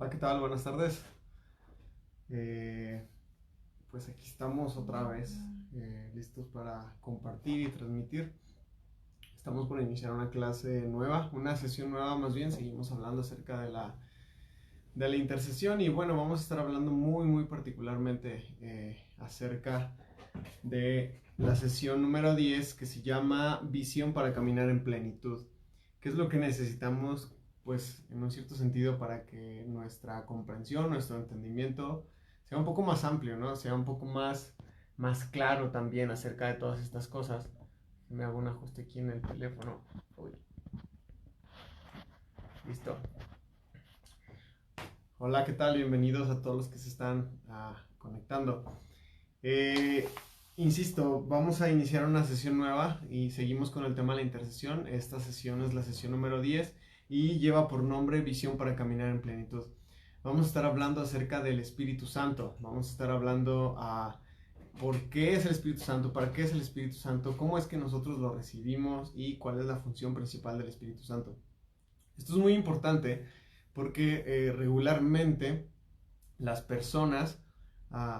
Hola, ¿qué tal? Buenas tardes. Eh, pues aquí estamos otra vez, listos para compartir y transmitir. Estamos por iniciar una clase nueva, una sesión nueva más bien. Seguimos hablando acerca de la intercesión y bueno, vamos a estar hablando muy particularmente acerca de la sesión número 10 que se llama Visión para caminar en plenitud. ¿Qué es lo que necesitamos? Pues en un cierto sentido para que nuestra comprensión, nuestro entendimiento sea un poco más amplio, ¿no? Sea un poco más claro también acerca de todas estas cosas. Me hago un ajuste aquí en el teléfono. Uy. Listo. Hola, ¿qué tal? Bienvenidos a todos los que se están conectando. Eh, Insisto, vamos a iniciar una sesión nueva y seguimos con el tema de la intercesión. Esta sesión es la sesión número 10 y lleva por nombre Visión para caminar en plenitud. Vamos a estar hablando acerca del Espíritu Santo. Vamos a estar hablando por qué es el Espíritu Santo, para qué es el Espíritu Santo, cómo es que nosotros lo recibimos y cuál es la función principal del Espíritu Santo. Esto es muy importante porque regularmente las personas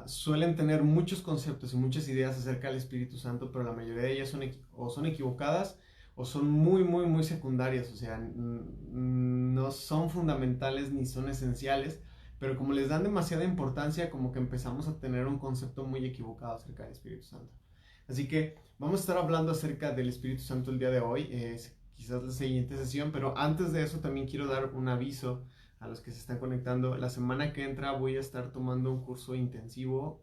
suelen tener muchos conceptos y muchas ideas acerca del Espíritu Santo, pero la mayoría de ellas son equivocadas o son muy secundarias, o sea, no son fundamentales ni son esenciales, pero como les dan demasiada importancia, como que empezamos a tener un concepto muy equivocado acerca del Espíritu Santo. Así que vamos a estar hablando acerca del Espíritu Santo el día de hoy, quizás la siguiente sesión, pero antes de eso también quiero dar un aviso a los que se están conectando. La semana que entra voy a estar tomando un curso intensivo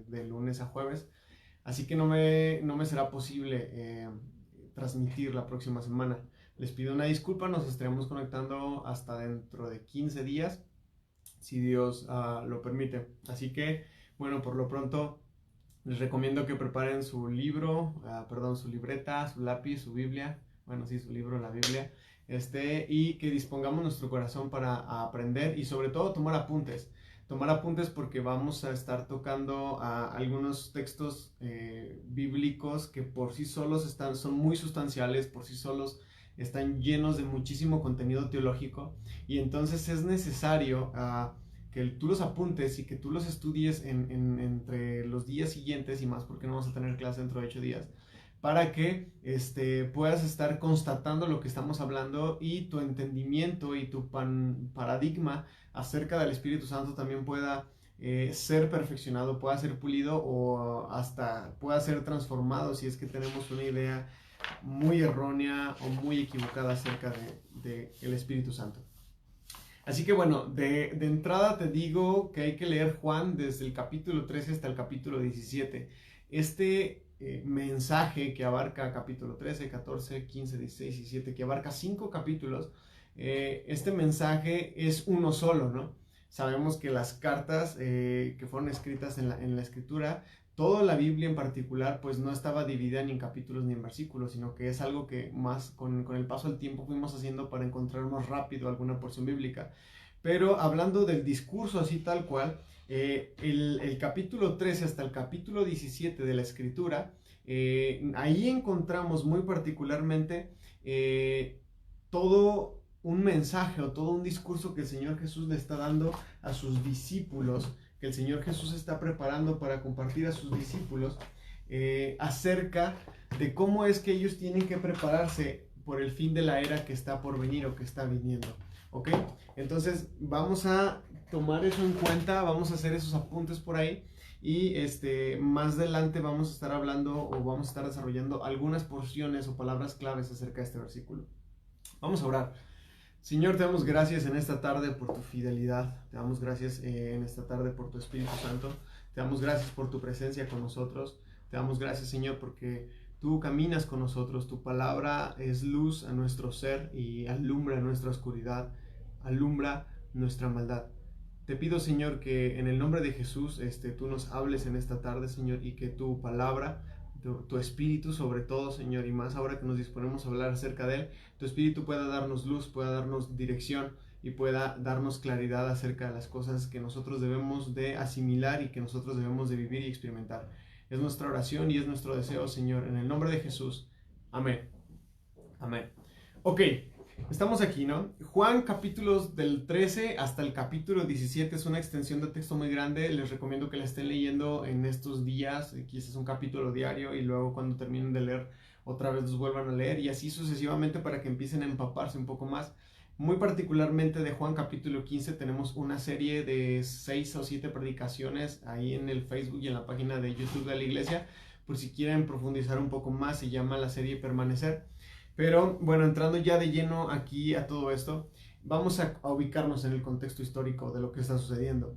de lunes a jueves, así que no me será posible transmitir la próxima semana. Les pido una disculpa, nos estaremos conectando hasta dentro de 15 días, si Dios lo permite. Así que, bueno, por lo pronto les recomiendo que preparen su libro, su libreta, su lápiz, su Biblia, bueno, sí, su libro, la Biblia, y que dispongamos nuestro corazón para aprender y sobre todo tomar apuntes. Tomar apuntes porque vamos a estar tocando algunos textos bíblicos que por sí solos son muy sustanciales, por sí solos están llenos de muchísimo contenido teológico y entonces es necesario que tú los apuntes y que tú los estudies entre los días siguientes y más porque no vamos a tener clase dentro de 8 días para que puedas estar constatando lo que estamos hablando y tu entendimiento y tu paradigma acerca del Espíritu Santo también pueda ser perfeccionado, pueda ser pulido o hasta pueda ser transformado si es que tenemos una idea muy errónea o muy equivocada acerca de el Espíritu Santo. Así que bueno, de entrada te digo que hay que leer Juan desde el capítulo 13 hasta el capítulo 17. Este mensaje que abarca capítulo 13, 14, 15, 16 y 17, que abarca 5 capítulos, este mensaje es uno solo, ¿no? Sabemos que las cartas que fueron escritas en la escritura, toda la Biblia en particular, pues no estaba dividida ni en capítulos ni en versículos, sino que es algo que más con el paso del tiempo fuimos haciendo para encontrar más rápido alguna porción bíblica. Pero hablando del discurso así tal cual, el capítulo 13 hasta el capítulo 17 de la escritura, ahí encontramos muy particularmente todo un mensaje o todo un discurso que el Señor Jesús le está dando a sus discípulos, que el Señor Jesús está preparando para compartir a sus discípulos acerca de cómo es que ellos tienen que prepararse por el fin de la era que está por venir o que está viniendo. ¿Ok? Entonces vamos a tomar eso en cuenta, vamos a hacer esos apuntes por ahí y más adelante vamos a estar hablando o vamos a estar desarrollando algunas porciones o palabras claves acerca de este versículo. Vamos a orar. Señor, te damos gracias en esta tarde por tu fidelidad, te damos gracias en esta tarde por tu Espíritu Santo, te damos gracias por tu presencia con nosotros, te damos gracias, Señor, porque tú caminas con nosotros, tu palabra es luz a nuestro ser y alumbra nuestra oscuridad, alumbra nuestra maldad. Te pido, Señor, que en el nombre de Jesús tú nos hables en esta tarde, Señor, y que tu palabra, tu espíritu sobre todo, Señor, y más ahora que nos disponemos a hablar acerca de él, tu espíritu pueda darnos luz, pueda darnos dirección y pueda darnos claridad acerca de las cosas que nosotros debemos de asimilar y que nosotros debemos de vivir y experimentar. Es nuestra oración y es nuestro deseo, Señor, en el nombre de Jesús. Amén. Amén. Ok. Estamos aquí, ¿no? Juan, capítulos del 13 hasta el capítulo 17 es una extensión de texto muy grande. Les recomiendo que la estén leyendo en estos días. Quizás es un capítulo diario y luego cuando terminen de leer otra vez los vuelvan a leer y así sucesivamente para que empiecen a empaparse un poco más. Muy particularmente de Juan capítulo 15 tenemos una serie de 6 o 7 predicaciones ahí en el Facebook y en la página de YouTube de la iglesia, por si quieren profundizar un poco más. Se llama la serie Permanecer. Pero bueno, entrando ya de lleno aquí a todo esto, vamos a ubicarnos en el contexto histórico de lo que está sucediendo.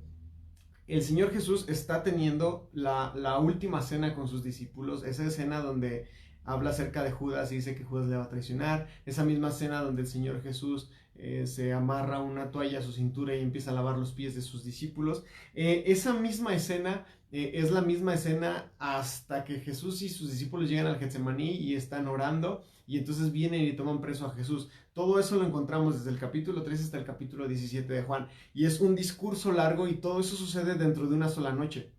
El Señor Jesús está teniendo la última cena con sus discípulos, esa escena donde habla acerca de Judas y dice que Judas le va a traicionar, esa misma cena donde el Señor Jesús se amarra una toalla a su cintura y empieza a lavar los pies de sus discípulos. Esa misma escena es la misma escena hasta que Jesús y sus discípulos llegan al Getsemaní y están orando y entonces vienen y toman preso a Jesús. Todo eso lo encontramos desde el capítulo 3 hasta el capítulo 17 de Juan y es un discurso largo y todo eso sucede dentro de una sola noche.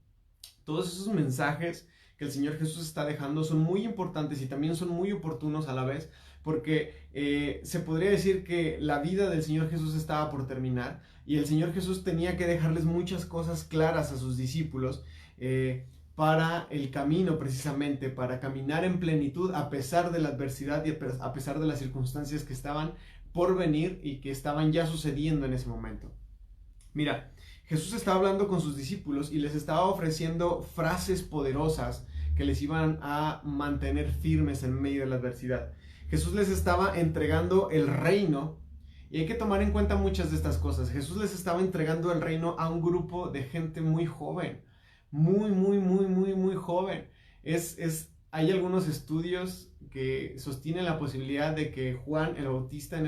Todos esos mensajes que el Señor Jesús está dejando son muy importantes y también son muy oportunos a la vez, porque se podría decir que la vida del Señor Jesús estaba por terminar y el Señor Jesús tenía que dejarles muchas cosas claras a sus discípulos para el camino, precisamente, para caminar en plenitud a pesar de la adversidad y a pesar de las circunstancias que estaban por venir y que estaban ya sucediendo en ese momento. Mira, Jesús estaba hablando con sus discípulos y les estaba ofreciendo frases poderosas que les iban a mantener firmes en medio de la adversidad. Jesús les estaba entregando el reino y hay que tomar en cuenta muchas de estas cosas. Jesús les estaba entregando el reino a un grupo de gente muy joven, muy joven. Hay algunos estudios que sostienen la posibilidad de que Juan el Bautista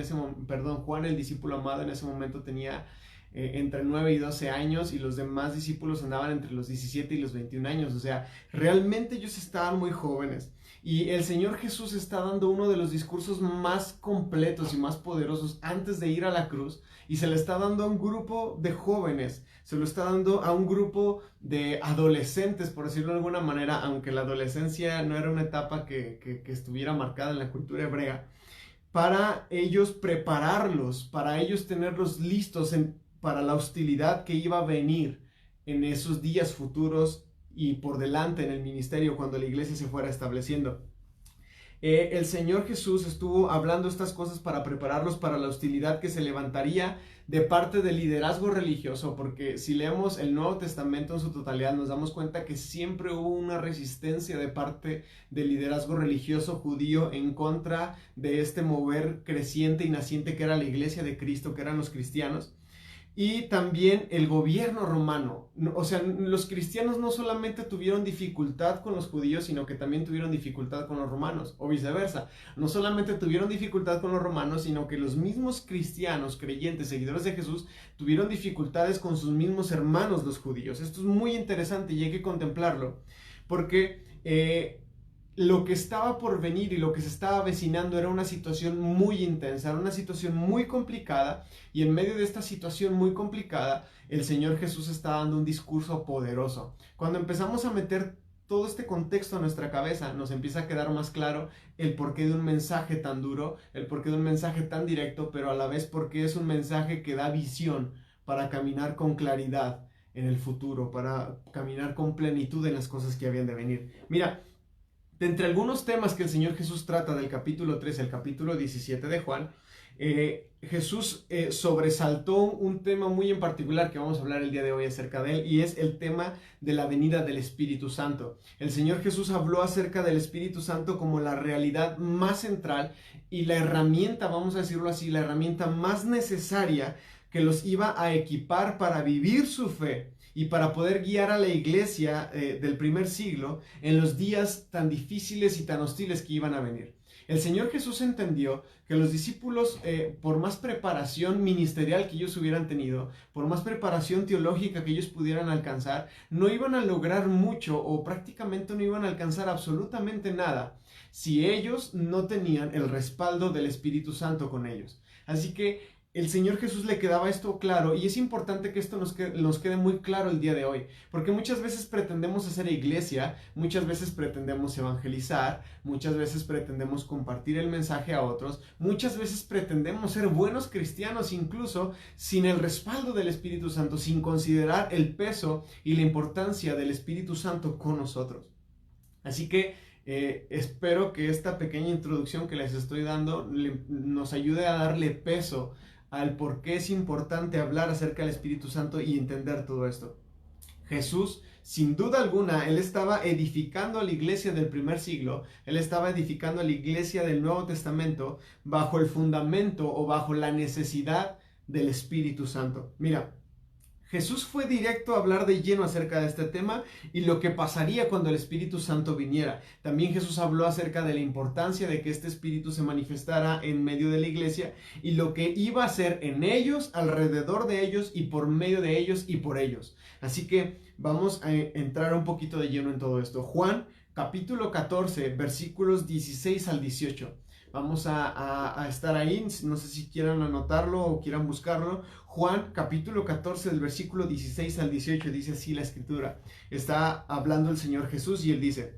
Juan el discípulo amado en ese momento tenía entre 9 y 12 años y los demás discípulos andaban entre los 17 y los 21 años. O sea, realmente ellos estaban muy jóvenes. Y el Señor Jesús está dando uno de los discursos más completos y más poderosos antes de ir a la cruz y se le está dando a un grupo de jóvenes, se lo está dando a un grupo de adolescentes, por decirlo de alguna manera, aunque la adolescencia no era una etapa que estuviera marcada en la cultura hebrea, para ellos prepararlos, para ellos tenerlos listos para la hostilidad que iba a venir en esos días futuros y por delante en el ministerio cuando la iglesia se fuera estableciendo. El Señor Jesús estuvo hablando estas cosas para prepararlos para la hostilidad que se levantaría de parte del liderazgo religioso, porque si leemos el Nuevo Testamento en su totalidad nos damos cuenta que siempre hubo una resistencia de parte del liderazgo religioso judío en contra de este mover creciente y naciente que era la iglesia de Cristo, que eran los cristianos. Y también el gobierno romano. O sea, los cristianos no solamente tuvieron dificultad con los judíos, sino que también tuvieron dificultad con los romanos, o viceversa. No solamente tuvieron dificultad con los romanos, sino que los mismos cristianos, creyentes, seguidores de Jesús, tuvieron dificultades con sus mismos hermanos, los judíos. Esto es muy interesante y hay que contemplarlo, porque lo que estaba por venir y lo que se estaba avecinando era una situación muy intensa, era una situación muy complicada, y en medio de esta situación muy complicada, el Señor Jesús está dando un discurso poderoso. Cuando empezamos a meter todo este contexto a nuestra cabeza, nos empieza a quedar más claro el porqué de un mensaje tan duro, el porqué de un mensaje tan directo, pero a la vez porque es un mensaje que da visión para caminar con claridad en el futuro, para caminar con plenitud en las cosas que habían de venir. Mira, de entre algunos temas que el Señor Jesús trata del capítulo 3 al capítulo 17 de Juan, Jesús sobresaltó un tema muy en particular que vamos a hablar el día de hoy acerca de él, y es el tema de la venida del Espíritu Santo. El Señor Jesús habló acerca del Espíritu Santo como la realidad más central y la herramienta, vamos a decirlo así, la herramienta más necesaria que los iba a equipar para vivir su fe y para poder guiar a la iglesia del primer siglo en los días tan difíciles y tan hostiles que iban a venir. El Señor Jesús entendió que los discípulos, por más preparación ministerial que ellos hubieran tenido, por más preparación teológica que ellos pudieran alcanzar, no iban a lograr mucho o prácticamente no iban a alcanzar absolutamente nada si ellos no tenían el respaldo del Espíritu Santo con ellos. Así que el Señor Jesús le quedaba esto claro, y es importante que esto nos quede muy claro el día de hoy, porque muchas veces pretendemos hacer iglesia, muchas veces pretendemos evangelizar, muchas veces pretendemos compartir el mensaje a otros, muchas veces pretendemos ser buenos cristianos incluso sin el respaldo del Espíritu Santo, sin considerar el peso y la importancia del Espíritu Santo con nosotros. Así que espero que esta pequeña introducción que les estoy dando nos ayude a darle peso al por qué es importante hablar acerca del Espíritu Santo y entender todo esto. Jesús, sin duda alguna, él estaba edificando a la iglesia del primer siglo, él estaba edificando a la iglesia del Nuevo Testamento bajo el fundamento o bajo la necesidad del Espíritu Santo. Mira, Jesús fue directo a hablar de lleno acerca de este tema y lo que pasaría cuando el Espíritu Santo viniera. También Jesús habló acerca de la importancia de que este Espíritu se manifestara en medio de la iglesia y lo que iba a hacer en ellos, alrededor de ellos y por medio de ellos y por ellos. Así que vamos a entrar un poquito de lleno en todo esto. Juan capítulo 14, versículos 16 al 18. Vamos a estar ahí, no sé si quieran anotarlo o quieran buscarlo. Juan capítulo 14 del versículo 16 al 18 dice así la escritura. Está hablando el Señor Jesús y él dice: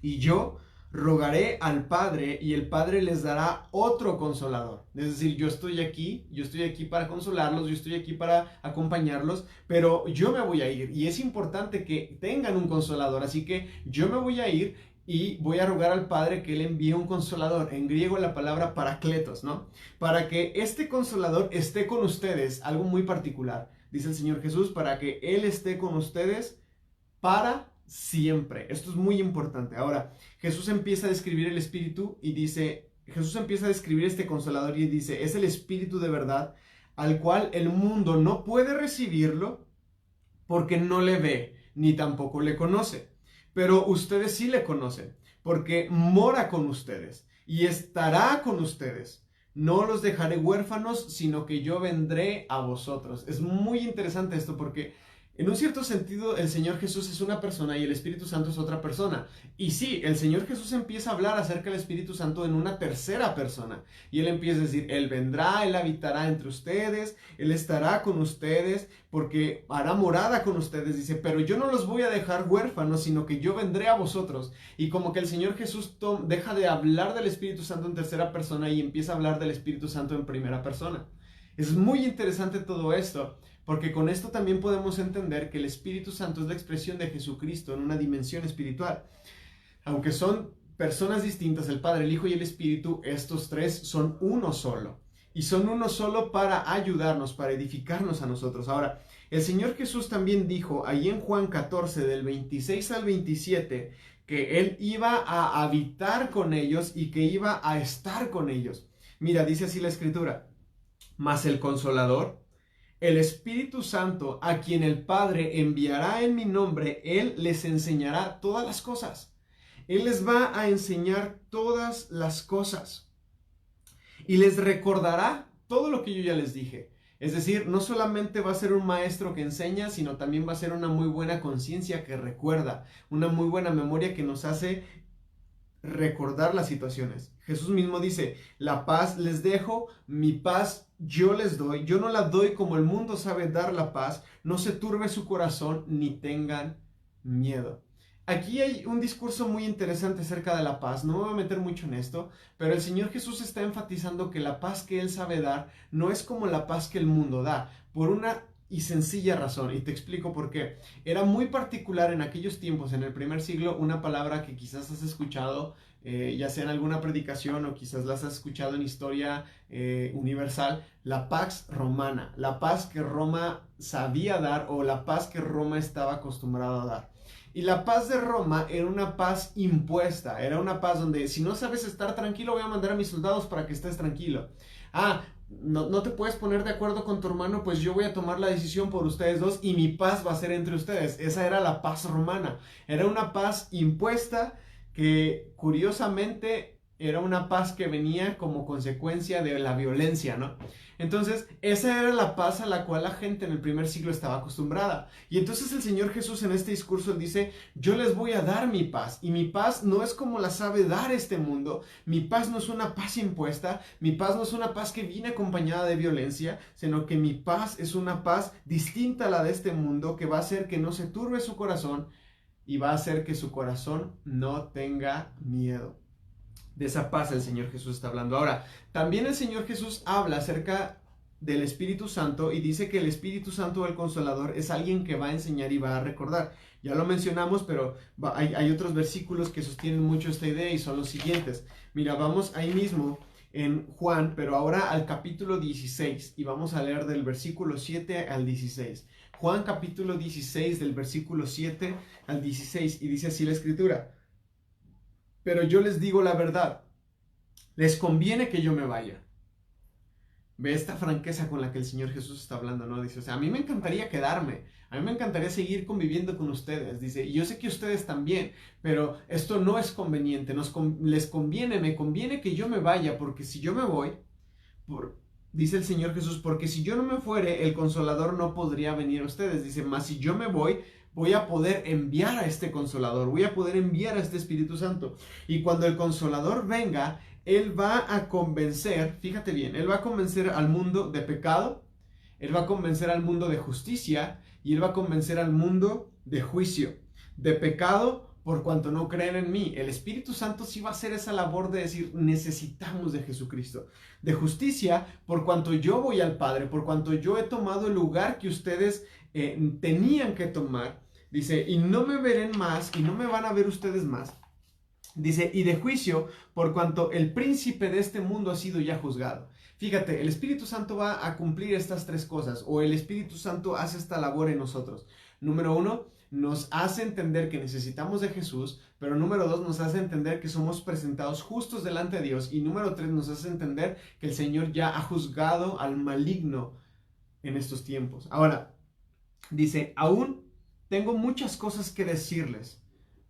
y yo rogaré al Padre y el Padre les dará otro consolador. Es decir, yo estoy aquí para consolarlos, yo estoy aquí para acompañarlos, pero yo me voy a ir y es importante que tengan un consolador, así que yo me voy a ir y voy a rogar al Padre que Él envíe un consolador. En griego la palabra parakletos, ¿no? Para que este consolador esté con ustedes, algo muy particular, dice el Señor Jesús, para que Él esté con ustedes para siempre. Esto es muy importante. Ahora, Jesús empieza a describir el Espíritu y dice, Jesús empieza a describir este consolador y dice, es el Espíritu de verdad, al cual el mundo no puede recibirlo porque no le ve, ni tampoco le conoce. Pero ustedes sí le conocen, porque mora con ustedes y estará con ustedes. No los dejaré huérfanos, sino que yo vendré a vosotros. Es muy interesante esto porque en un cierto sentido el Señor Jesús es una persona y el Espíritu Santo es otra persona. Y sí, el Señor Jesús empieza a hablar acerca del Espíritu Santo en una tercera persona. Y Él empieza a decir, Él vendrá, Él habitará entre ustedes, Él estará con ustedes, porque hará morada con ustedes. Dice, pero yo no los voy a dejar huérfanos, sino que yo vendré a vosotros. Y como que el Señor Jesús deja de hablar del Espíritu Santo en tercera persona y empieza a hablar del Espíritu Santo en primera persona. Es muy interesante todo esto, porque con esto también podemos entender que el Espíritu Santo es la expresión de Jesucristo en una dimensión espiritual. Aunque son personas distintas, el Padre, el Hijo y el Espíritu, estos tres son uno solo. Y son uno solo para ayudarnos, para edificarnos a nosotros. Ahora, el Señor Jesús también dijo ahí en Juan 14, del 26 al 27, que Él iba a habitar con ellos y que iba a estar con ellos. Mira, dice así la Escritura, mas el Consolador, el Espíritu Santo, a quien el Padre enviará en mi nombre, Él les enseñará todas las cosas. Él les va a enseñar todas las cosas. Y les recordará todo lo que yo ya les dije. Es decir, no solamente va a ser un maestro que enseña, sino también va a ser una muy buena conciencia que recuerda, una muy buena memoria que nos hace recordar las situaciones. Jesús mismo dice, la paz les dejo, mi paz yo les doy, yo no la doy como el mundo sabe dar la paz, no se turbe su corazón ni tengan miedo. Aquí hay un discurso muy interesante acerca de la paz, no me voy a meter mucho en esto, pero el Señor Jesús está enfatizando que la paz que Él sabe dar no es como la paz que el mundo da, por una y sencilla razón, y te explico por qué. Era muy particular en aquellos tiempos, en el primer siglo, una palabra que quizás has escuchado, ya sea en alguna predicación o quizás las has escuchado en historia universal, la pax romana, la paz que Roma sabía dar o la paz que Roma estaba acostumbrada a dar. Y la paz de Roma era una paz impuesta, era una paz donde si no sabes estar tranquilo voy a mandar a mis soldados para que estés tranquilo. No te puedes poner de acuerdo con tu hermano, pues yo voy a tomar la decisión por ustedes dos y mi paz va a ser entre ustedes. Esa era la paz romana. Era una paz impuesta que curiosamente era una paz que venía como consecuencia de la violencia, ¿no? Entonces, esa era la paz a la cual la gente en el primer siglo estaba acostumbrada. Y entonces el Señor Jesús en este discurso él dice, yo les voy a dar mi paz. Y mi paz no es como la sabe dar este mundo. Mi paz no es una paz impuesta. Mi paz no es una paz que viene acompañada de violencia, sino que mi paz es una paz distinta a la de este mundo que va a hacer que no se turbe su corazón y va a hacer que su corazón no tenga miedo. De esa paz el Señor Jesús está hablando. Ahora, también el Señor Jesús habla acerca del Espíritu Santo y dice que el Espíritu Santo, el Consolador, es alguien que va a enseñar y va a recordar. Ya lo mencionamos, pero hay otros versículos que sostienen mucho esta idea y son los siguientes. Mira, vamos ahí mismo en Juan, pero ahora al capítulo 16 y vamos a leer del versículo 7 al 16. Juan capítulo 16 del versículo 7 al 16 y dice así la Escritura. Pero yo les digo la verdad, les conviene que yo me vaya. Ve esta franqueza con la que el Señor Jesús está hablando, ¿no? Dice, o sea, a mí me encantaría quedarme, a mí me encantaría seguir conviviendo con ustedes, dice, y yo sé que ustedes también, pero esto no es conveniente, les conviene, me conviene que yo me vaya, porque si yo me voy, dice el Señor Jesús, porque si yo no me fuere, el Consolador no podría venir a ustedes, dice, mas si yo me voy a poder enviar a este Consolador, voy a poder enviar a este Espíritu Santo. Y cuando el Consolador venga, Él va a convencer, fíjate bien, Él va a convencer al mundo de pecado, Él va a convencer al mundo de justicia y Él va a convencer al mundo de juicio. De pecado por cuanto no creen en mí. El Espíritu Santo sí va a hacer esa labor de decir, necesitamos de Jesucristo. De justicia por cuanto yo voy al Padre, por cuanto yo he tomado el lugar que ustedes tenían que tomar. Dice, y no me verán más, y no me van a ver ustedes más. Dice, y de juicio, por cuanto el príncipe de este mundo ha sido ya juzgado. Fíjate, el Espíritu Santo va a cumplir estas tres cosas, o el Espíritu Santo hace esta labor en nosotros. Número uno, nos hace entender que necesitamos de Jesús, pero número dos, nos hace entender que somos presentados justos delante de Dios, y número tres, nos hace entender que el Señor ya ha juzgado al maligno en estos tiempos. Ahora, dice, aún tengo muchas cosas que decirles,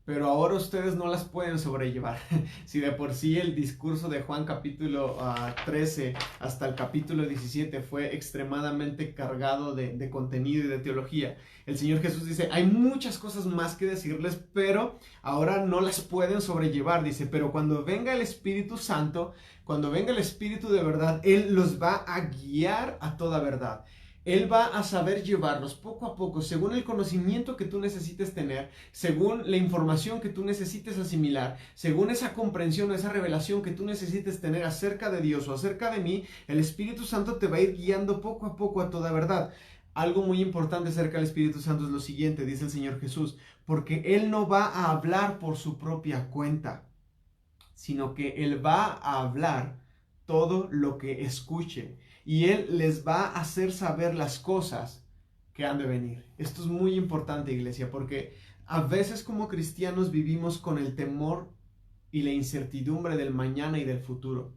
pero ahora ustedes no las pueden sobrellevar. Si de por sí el discurso de Juan capítulo 13 hasta el capítulo 17 fue extremadamente cargado de contenido y de teología, el Señor Jesús dice, hay muchas cosas más que decirles, pero ahora no las pueden sobrellevar. Dice, pero cuando venga el Espíritu Santo, cuando venga el Espíritu de verdad, Él los va a guiar a toda verdad. Él va a saber llevarlos poco a poco, según el conocimiento que tú necesites tener, según la información que tú necesites asimilar, según esa comprensión o esa revelación que tú necesites tener acerca de Dios o acerca de mí, el Espíritu Santo te va a ir guiando poco a poco a toda verdad. Algo muy importante acerca del Espíritu Santo es lo siguiente, dice el Señor Jesús, porque Él no va a hablar por su propia cuenta, sino que Él va a hablar todo lo que escuche. Y Él les va a hacer saber las cosas que han de venir. Esto es muy importante, iglesia, porque a veces como cristianos vivimos con el temor y la incertidumbre del mañana y del futuro.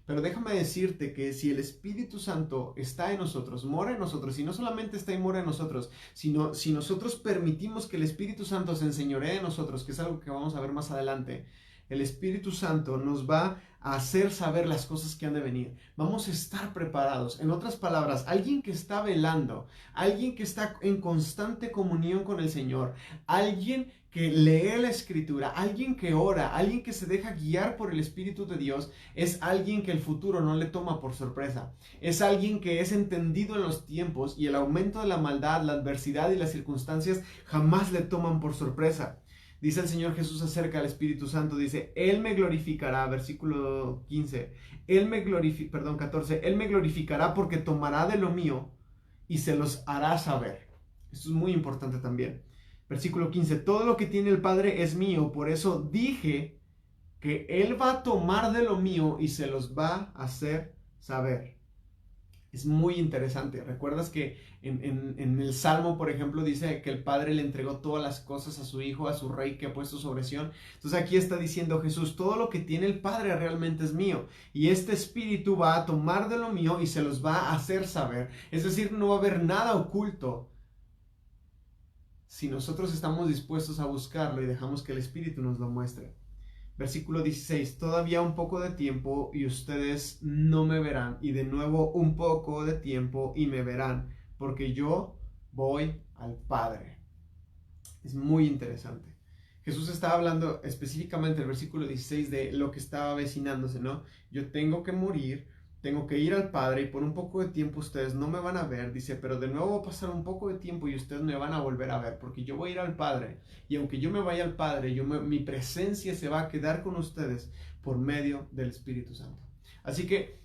Pero déjame decirte que si el Espíritu Santo está en nosotros, mora en nosotros, y no solamente está y mora en nosotros, sino si nosotros permitimos que el Espíritu Santo se enseñoree de nosotros, que es algo que vamos a ver más adelante, el Espíritu Santo nos va a hacer saber las cosas que han de venir. Vamos a estar preparados. En otras palabras, alguien que está velando, alguien que está en constante comunión con el Señor, alguien que lee la Escritura, alguien que ora, alguien que se deja guiar por el Espíritu de Dios, es alguien que el futuro no le toma por sorpresa. Es alguien que es entendido en los tiempos y el aumento de la maldad, la adversidad y las circunstancias jamás le toman por sorpresa. Dice el Señor Jesús acerca del Espíritu Santo, dice, Él me glorificará, versículo 15, 14, Él me glorificará porque tomará de lo mío y se los hará saber. Esto es muy importante también. Versículo 15, todo lo que tiene el Padre es mío, por eso dije que Él va a tomar de lo mío y se los va a hacer saber. Es muy interesante. ¿Recuerdas que en el Salmo, por ejemplo, dice que el Padre le entregó todas las cosas a su Hijo, a su Rey que ha puesto sobre Sión? Entonces aquí está diciendo Jesús, todo lo que tiene el Padre realmente es mío. Y este Espíritu va a tomar de lo mío y se los va a hacer saber. Es decir, no va a haber nada oculto si nosotros estamos dispuestos a buscarlo y dejamos que el Espíritu nos lo muestre. Versículo 16, todavía un poco de tiempo y ustedes no me verán, y de nuevo un poco de tiempo y me verán, porque yo voy al Padre. Es muy interesante. Jesús estaba hablando específicamente en el versículo 16 de lo que estaba avecinándose, ¿no? Yo tengo que morir, tengo que ir al Padre y por un poco de tiempo ustedes no me van a ver, dice, pero de nuevo va a pasar un poco de tiempo y ustedes me van a volver a ver, porque yo voy a ir al Padre y aunque yo me vaya al Padre, mi presencia se va a quedar con ustedes por medio del Espíritu Santo. Así que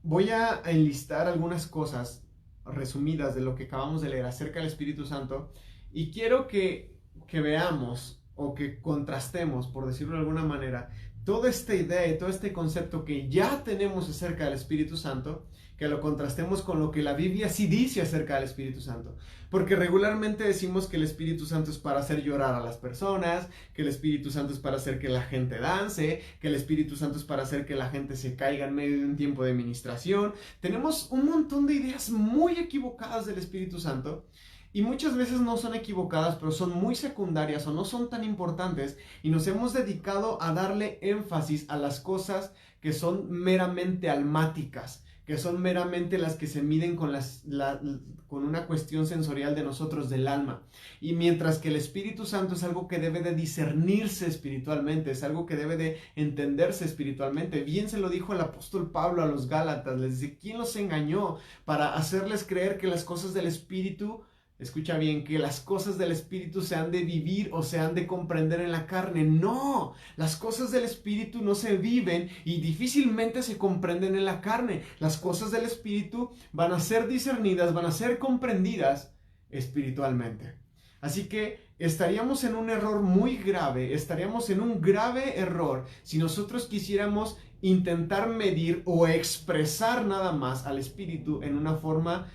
voy a enlistar algunas cosas resumidas de lo que acabamos de leer acerca del Espíritu Santo y quiero que veamos o que contrastemos, por decirlo de alguna manera, toda esta idea y todo este concepto que ya tenemos acerca del Espíritu Santo, que lo contrastemos con lo que la Biblia sí dice acerca del Espíritu Santo. Porque regularmente decimos que el Espíritu Santo es para hacer llorar a las personas, que el Espíritu Santo es para hacer que la gente dance, que el Espíritu Santo es para hacer que la gente se caiga en medio de un tiempo de ministración. Tenemos un montón de ideas muy equivocadas del Espíritu Santo. Y muchas veces no son equivocadas, pero son muy secundarias o no son tan importantes y nos hemos dedicado a darle énfasis a las cosas que son meramente almáticas, que son meramente las que se miden con una cuestión sensorial de nosotros, del alma. Y mientras que el Espíritu Santo es algo que debe de discernirse espiritualmente, es algo que debe de entenderse espiritualmente. Bien se lo dijo el apóstol Pablo a los Gálatas, les dice, ¿quién los engañó para hacerles creer que las cosas del Espíritu... Escucha bien, que las cosas del Espíritu se han de vivir o se han de comprender en la carne? No, las cosas del Espíritu no se viven y difícilmente se comprenden en la carne. Las cosas del Espíritu van a ser discernidas, van a ser comprendidas espiritualmente. Así que estaríamos en un error muy grave, estaríamos en un grave error si nosotros quisiéramos intentar medir o expresar nada más al Espíritu en una forma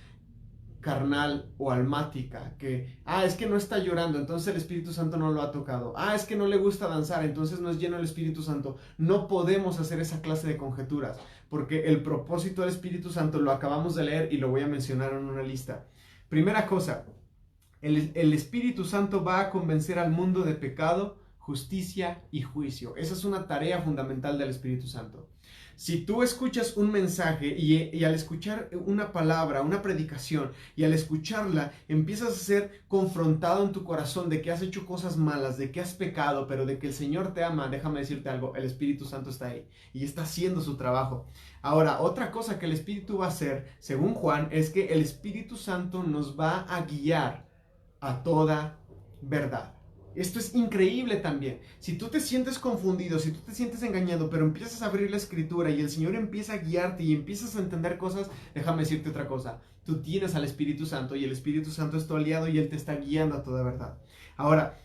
carnal o almática, que, es que no está llorando, entonces el Espíritu Santo no lo ha tocado, es que no le gusta danzar, entonces no es lleno el Espíritu Santo. No podemos hacer esa clase de conjeturas, porque el propósito del Espíritu Santo lo acabamos de leer y lo voy a mencionar en una lista. Primera cosa, el Espíritu Santo va a convencer al mundo de pecado, justicia y juicio. Esa es una tarea fundamental del Espíritu Santo. Si tú escuchas un mensaje y al escuchar una palabra, una predicación, y al escucharla empiezas a ser confrontado en tu corazón de que has hecho cosas malas, de que has pecado, pero de que el Señor te ama, déjame decirte algo, el Espíritu Santo está ahí y está haciendo su trabajo. Ahora, otra cosa que el Espíritu va a hacer, según Juan, es que el Espíritu Santo nos va a guiar a toda verdad. Esto es increíble también. Si tú te sientes confundido, si tú te sientes engañado, pero empiezas a abrir la escritura y el Señor empieza a guiarte y empiezas a entender cosas, déjame decirte otra cosa. Tú tienes al Espíritu Santo y el Espíritu Santo es tu aliado y Él te está guiando a toda verdad. Ahora,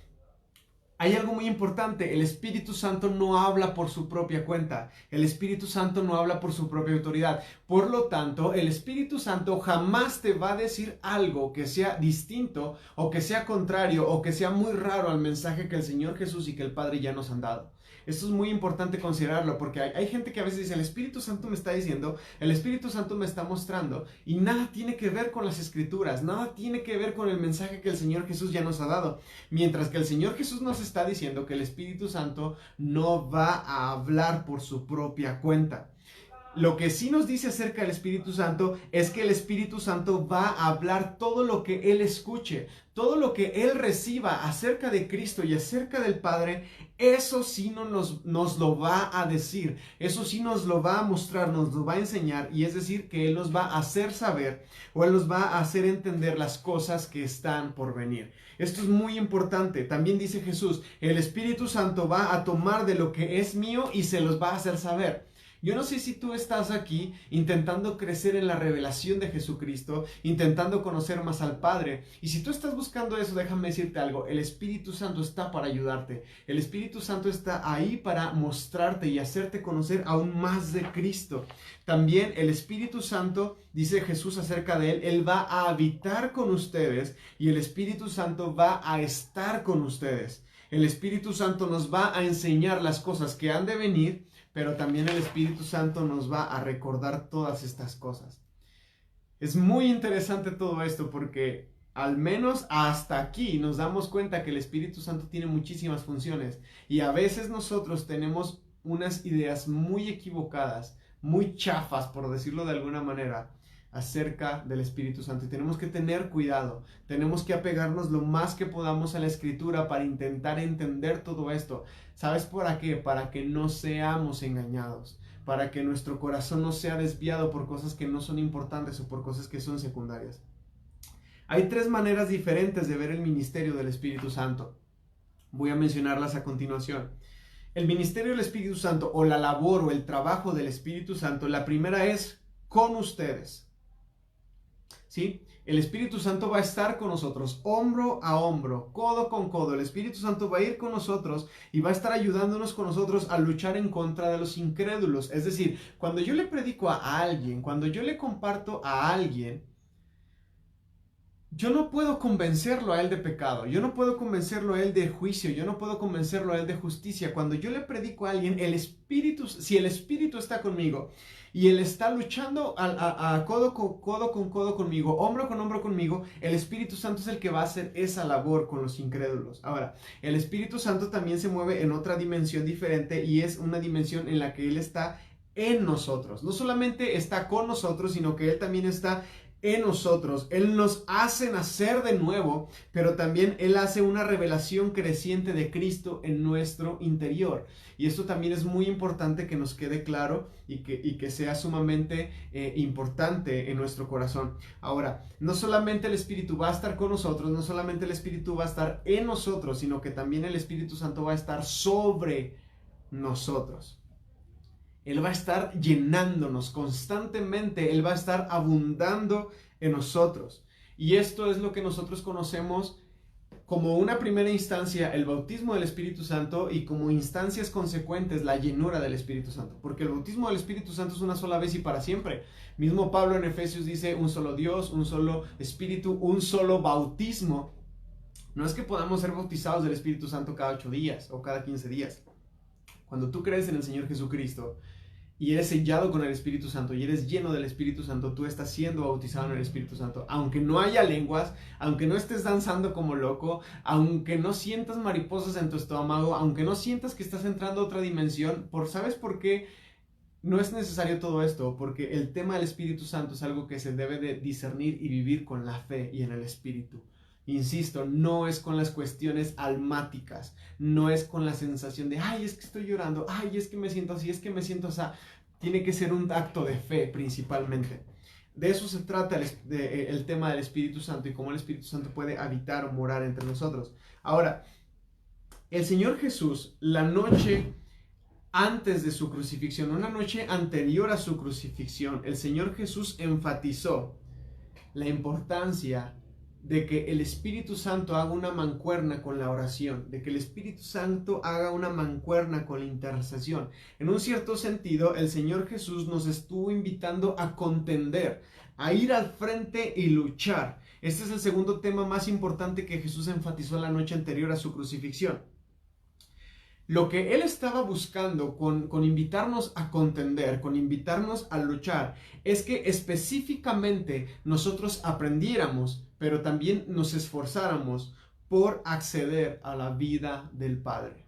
hay algo muy importante, el Espíritu Santo no habla por su propia cuenta, el Espíritu Santo no habla por su propia autoridad, por lo tanto, el Espíritu Santo jamás te va a decir algo que sea distinto o que sea contrario o que sea muy raro al mensaje que el Señor Jesús y que el Padre ya nos han dado. Esto es muy importante considerarlo porque hay gente que a veces dice, el Espíritu Santo me está diciendo, el Espíritu Santo me está mostrando y nada tiene que ver con las Escrituras, nada tiene que ver con el mensaje que el Señor Jesús ya nos ha dado. Mientras que el Señor Jesús nos está diciendo que el Espíritu Santo no va a hablar por su propia cuenta. Lo que sí nos dice acerca del Espíritu Santo es que el Espíritu Santo va a hablar todo lo que Él escuche, todo lo que Él reciba acerca de Cristo y acerca del Padre, eso sí nos lo va a decir, eso sí nos lo va a mostrar, nos lo va a enseñar, y es decir, que Él nos va a hacer saber o Él nos va a hacer entender las cosas que están por venir. Esto es muy importante. También dice Jesús, el Espíritu Santo va a tomar de lo que es mío y se los va a hacer saber. Yo no sé si tú estás aquí intentando crecer en la revelación de Jesucristo, intentando conocer más al Padre. Y si tú estás buscando eso, déjame decirte algo. El Espíritu Santo está para ayudarte. El Espíritu Santo está ahí para mostrarte y hacerte conocer aún más de Cristo. También el Espíritu Santo, dice Jesús acerca de Él, Él va a habitar con ustedes y el Espíritu Santo va a estar con ustedes. El Espíritu Santo nos va a enseñar las cosas que han de venir, pero también el Espíritu Santo nos va a recordar todas estas cosas. Es muy interesante todo esto porque al menos hasta aquí nos damos cuenta que el Espíritu Santo tiene muchísimas funciones y a veces nosotros tenemos unas ideas muy equivocadas, muy chafas, por decirlo de alguna manera, acerca del Espíritu Santo. Y tenemos que tener cuidado, tenemos que apegarnos lo más que podamos a la Escritura para intentar entender todo esto. ¿Sabes para qué? Para que no seamos engañados, para que nuestro corazón no sea desviado por cosas que no son importantes o por cosas que son secundarias. Hay tres maneras diferentes de ver el ministerio del Espíritu Santo. Voy a mencionarlas a continuación. El ministerio del Espíritu Santo o la labor o el trabajo del Espíritu Santo, la primera es con ustedes. ¿Sí? El Espíritu Santo va a estar con nosotros, hombro a hombro, codo con codo. El Espíritu Santo va a ir con nosotros y va a estar ayudándonos con nosotros a luchar en contra de los incrédulos. Es decir, cuando yo le predico a alguien, cuando yo le comparto a alguien, yo no puedo convencerlo a él de pecado, yo no puedo convencerlo a él de juicio, yo no puedo convencerlo a él de justicia. Cuando yo le predico a alguien, el Espíritu, si el Espíritu está conmigo y él está luchando a codo con codo conmigo, hombro con hombro conmigo, el Espíritu Santo es el que va a hacer esa labor con los incrédulos. Ahora, el Espíritu Santo también se mueve en otra dimensión diferente y es una dimensión en la que él está en nosotros. No solamente está con nosotros, sino que él también está en nosotros. Él nos hace nacer de nuevo, pero también Él hace una revelación creciente de Cristo en nuestro interior. Y esto también es muy importante que nos quede claro y que sea sumamente importante en nuestro corazón. Ahora, no solamente el Espíritu va a estar con nosotros, no solamente el Espíritu va a estar en nosotros, sino que también el Espíritu Santo va a estar sobre nosotros. Él va a estar llenándonos constantemente, Él va a estar abundando en nosotros. Y esto es lo que nosotros conocemos como una primera instancia, el bautismo del Espíritu Santo, y como instancias consecuentes, la llenura del Espíritu Santo. Porque el bautismo del Espíritu Santo es una sola vez y para siempre. Mismo Pablo en Efesios dice un solo Dios, un solo Espíritu, un solo bautismo. No es que podamos ser bautizados del Espíritu Santo cada 8 días o cada 15 días. Cuando tú crees en el Señor Jesucristo y eres sellado con el Espíritu Santo y eres lleno del Espíritu Santo, tú estás siendo bautizado en el Espíritu Santo. Aunque no haya lenguas, aunque no estés danzando como loco, aunque no sientas mariposas en tu estómago, aunque no sientas que estás entrando a otra dimensión, ¿sabes por qué no es necesario todo esto? Porque el tema del Espíritu Santo es algo que se debe de discernir y vivir con la fe y en el Espíritu. Insisto, no es con las cuestiones almáticas, no es con la sensación de, ay, es que estoy llorando, ay, es que me siento así, es que me siento así. Tiene que ser un acto de fe principalmente. De eso se trata el tema del Espíritu Santo y cómo el Espíritu Santo puede habitar o morar entre nosotros. Ahora, el Señor Jesús, la noche antes de su crucifixión, una noche anterior a su crucifixión, el Señor Jesús enfatizó la importancia de que el Espíritu Santo haga una mancuerna con la oración, de que el Espíritu Santo haga una mancuerna con la intercesión. En un cierto sentido, el Señor Jesús nos estuvo invitando a contender, a ir al frente y luchar. Este es el segundo tema más importante que Jesús enfatizó la noche anterior a su crucifixión. Lo que Él estaba buscando con invitarnos a contender, con invitarnos a luchar, es que específicamente nosotros aprendiéramos, pero también nos esforzáramos por acceder a la vida del Padre.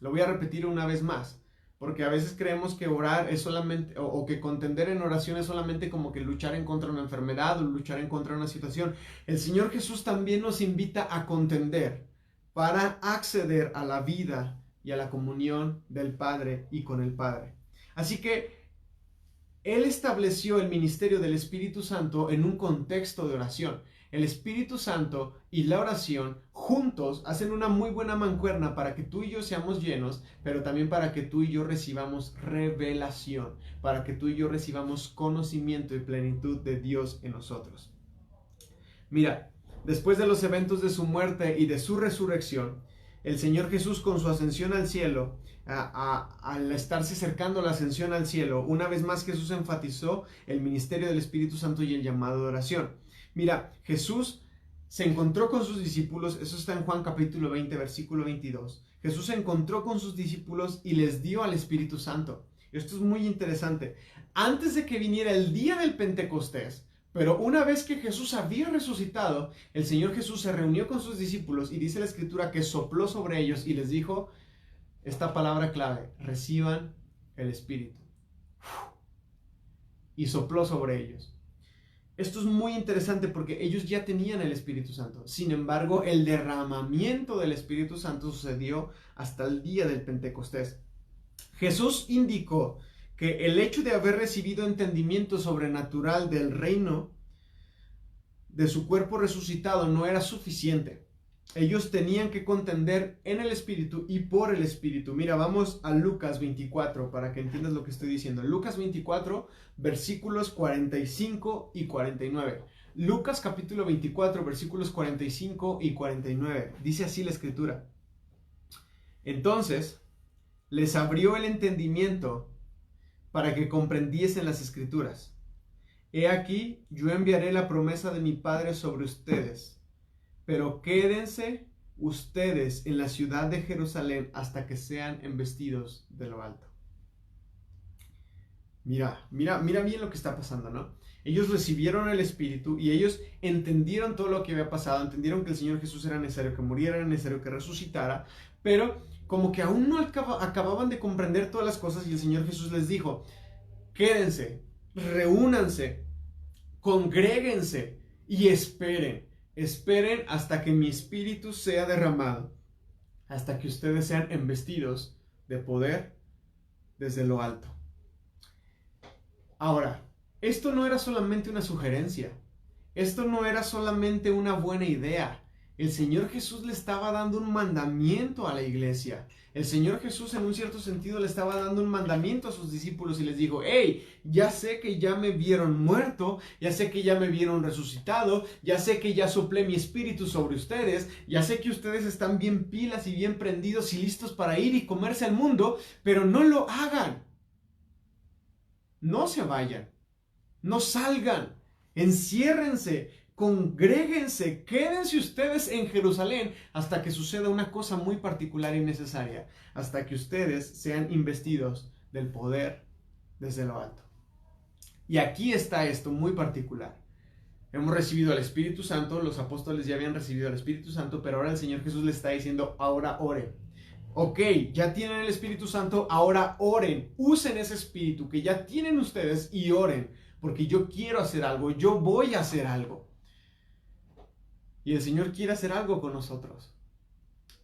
Lo voy a repetir una vez más, porque a veces creemos que orar es solamente, o que contender en oración es solamente como que luchar en contra de una enfermedad o luchar en contra de una situación. El Señor Jesús también nos invita a contender para acceder a la vida y a la comunión del Padre y con el Padre. Así que Él estableció el ministerio del Espíritu Santo en un contexto de oración. El Espíritu Santo y la oración juntos hacen una muy buena mancuerna para que tú y yo seamos llenos, pero también para que tú y yo recibamos revelación, para que tú y yo recibamos conocimiento y plenitud de Dios en nosotros. Mira, después de los eventos de su muerte y de su resurrección, el Señor Jesús con su ascensión al cielo, al estarse acercando a la ascensión al cielo, una vez más Jesús enfatizó el ministerio del Espíritu Santo y el llamado de oración. Mira, Jesús se encontró con sus discípulos, eso está en Juan capítulo 20, versículo 22. Jesús se encontró con sus discípulos y les dio al Espíritu Santo. Esto es muy interesante. Antes de que viniera el día del Pentecostés, Pero una vez que Jesús había resucitado, el Señor Jesús se reunió con sus discípulos y dice la Escritura que sopló sobre ellos y les dijo esta palabra clave: reciban el Espíritu. Y sopló sobre ellos. Esto es muy interesante porque ellos ya tenían el Espíritu Santo. Sin embargo, el derramamiento del Espíritu Santo sucedió hasta el día del Pentecostés. Jesús indicó que el hecho de haber recibido entendimiento sobrenatural del reino de su cuerpo resucitado no era suficiente. Ellos tenían que contender en el Espíritu y por el Espíritu. Mira, vamos a Lucas 24 para que entiendas lo que estoy diciendo. Lucas 24, versículos 45 y 49. Lucas capítulo 24, versículos 45 y 49. Dice así la Escritura: entonces les abrió el entendimiento para que comprendiesen las Escrituras. He aquí, yo enviaré la promesa de mi Padre sobre ustedes, pero quédense ustedes en la ciudad de Jerusalén hasta que sean embestidos de lo alto. Mira bien lo que está pasando, ¿no? Ellos recibieron el Espíritu y ellos entendieron todo lo que había pasado, entendieron que el Señor Jesús era necesario que muriera, era necesario que resucitara, pero como que aún no acababan de comprender todas las cosas, y el Señor Jesús les dijo: quédense, reúnanse, congréguense y esperen hasta que mi Espíritu sea derramado, hasta que ustedes sean embestidos de poder desde lo alto. Ahora, esto no era solamente una sugerencia, esto no era solamente una buena idea. El Señor Jesús le estaba dando un mandamiento a la iglesia. El Señor Jesús, en un cierto sentido, le estaba dando un mandamiento a sus discípulos y les dijo: hey, ya sé que ya me vieron muerto, ya sé que ya me vieron resucitado, ya sé que ya soplé mi Espíritu sobre ustedes, ya sé que ustedes están bien pilas y bien prendidos y listos para ir y comerse al mundo, pero no lo hagan. No se vayan, no salgan, enciérrense, congréguense, quédense ustedes en Jerusalén hasta que suceda una cosa muy particular y necesaria, hasta que ustedes sean investidos del poder desde lo alto. Y aquí está esto muy particular. Hemos recibido el Espíritu Santo, los apóstoles ya habían recibido el Espíritu Santo, pero ahora el Señor Jesús les está diciendo: ahora oren. Ok, ya tienen el Espíritu Santo, ahora oren, usen ese Espíritu que ya tienen ustedes y oren, porque yo quiero hacer algo, yo voy a hacer algo. Y el Señor quiere hacer algo con nosotros.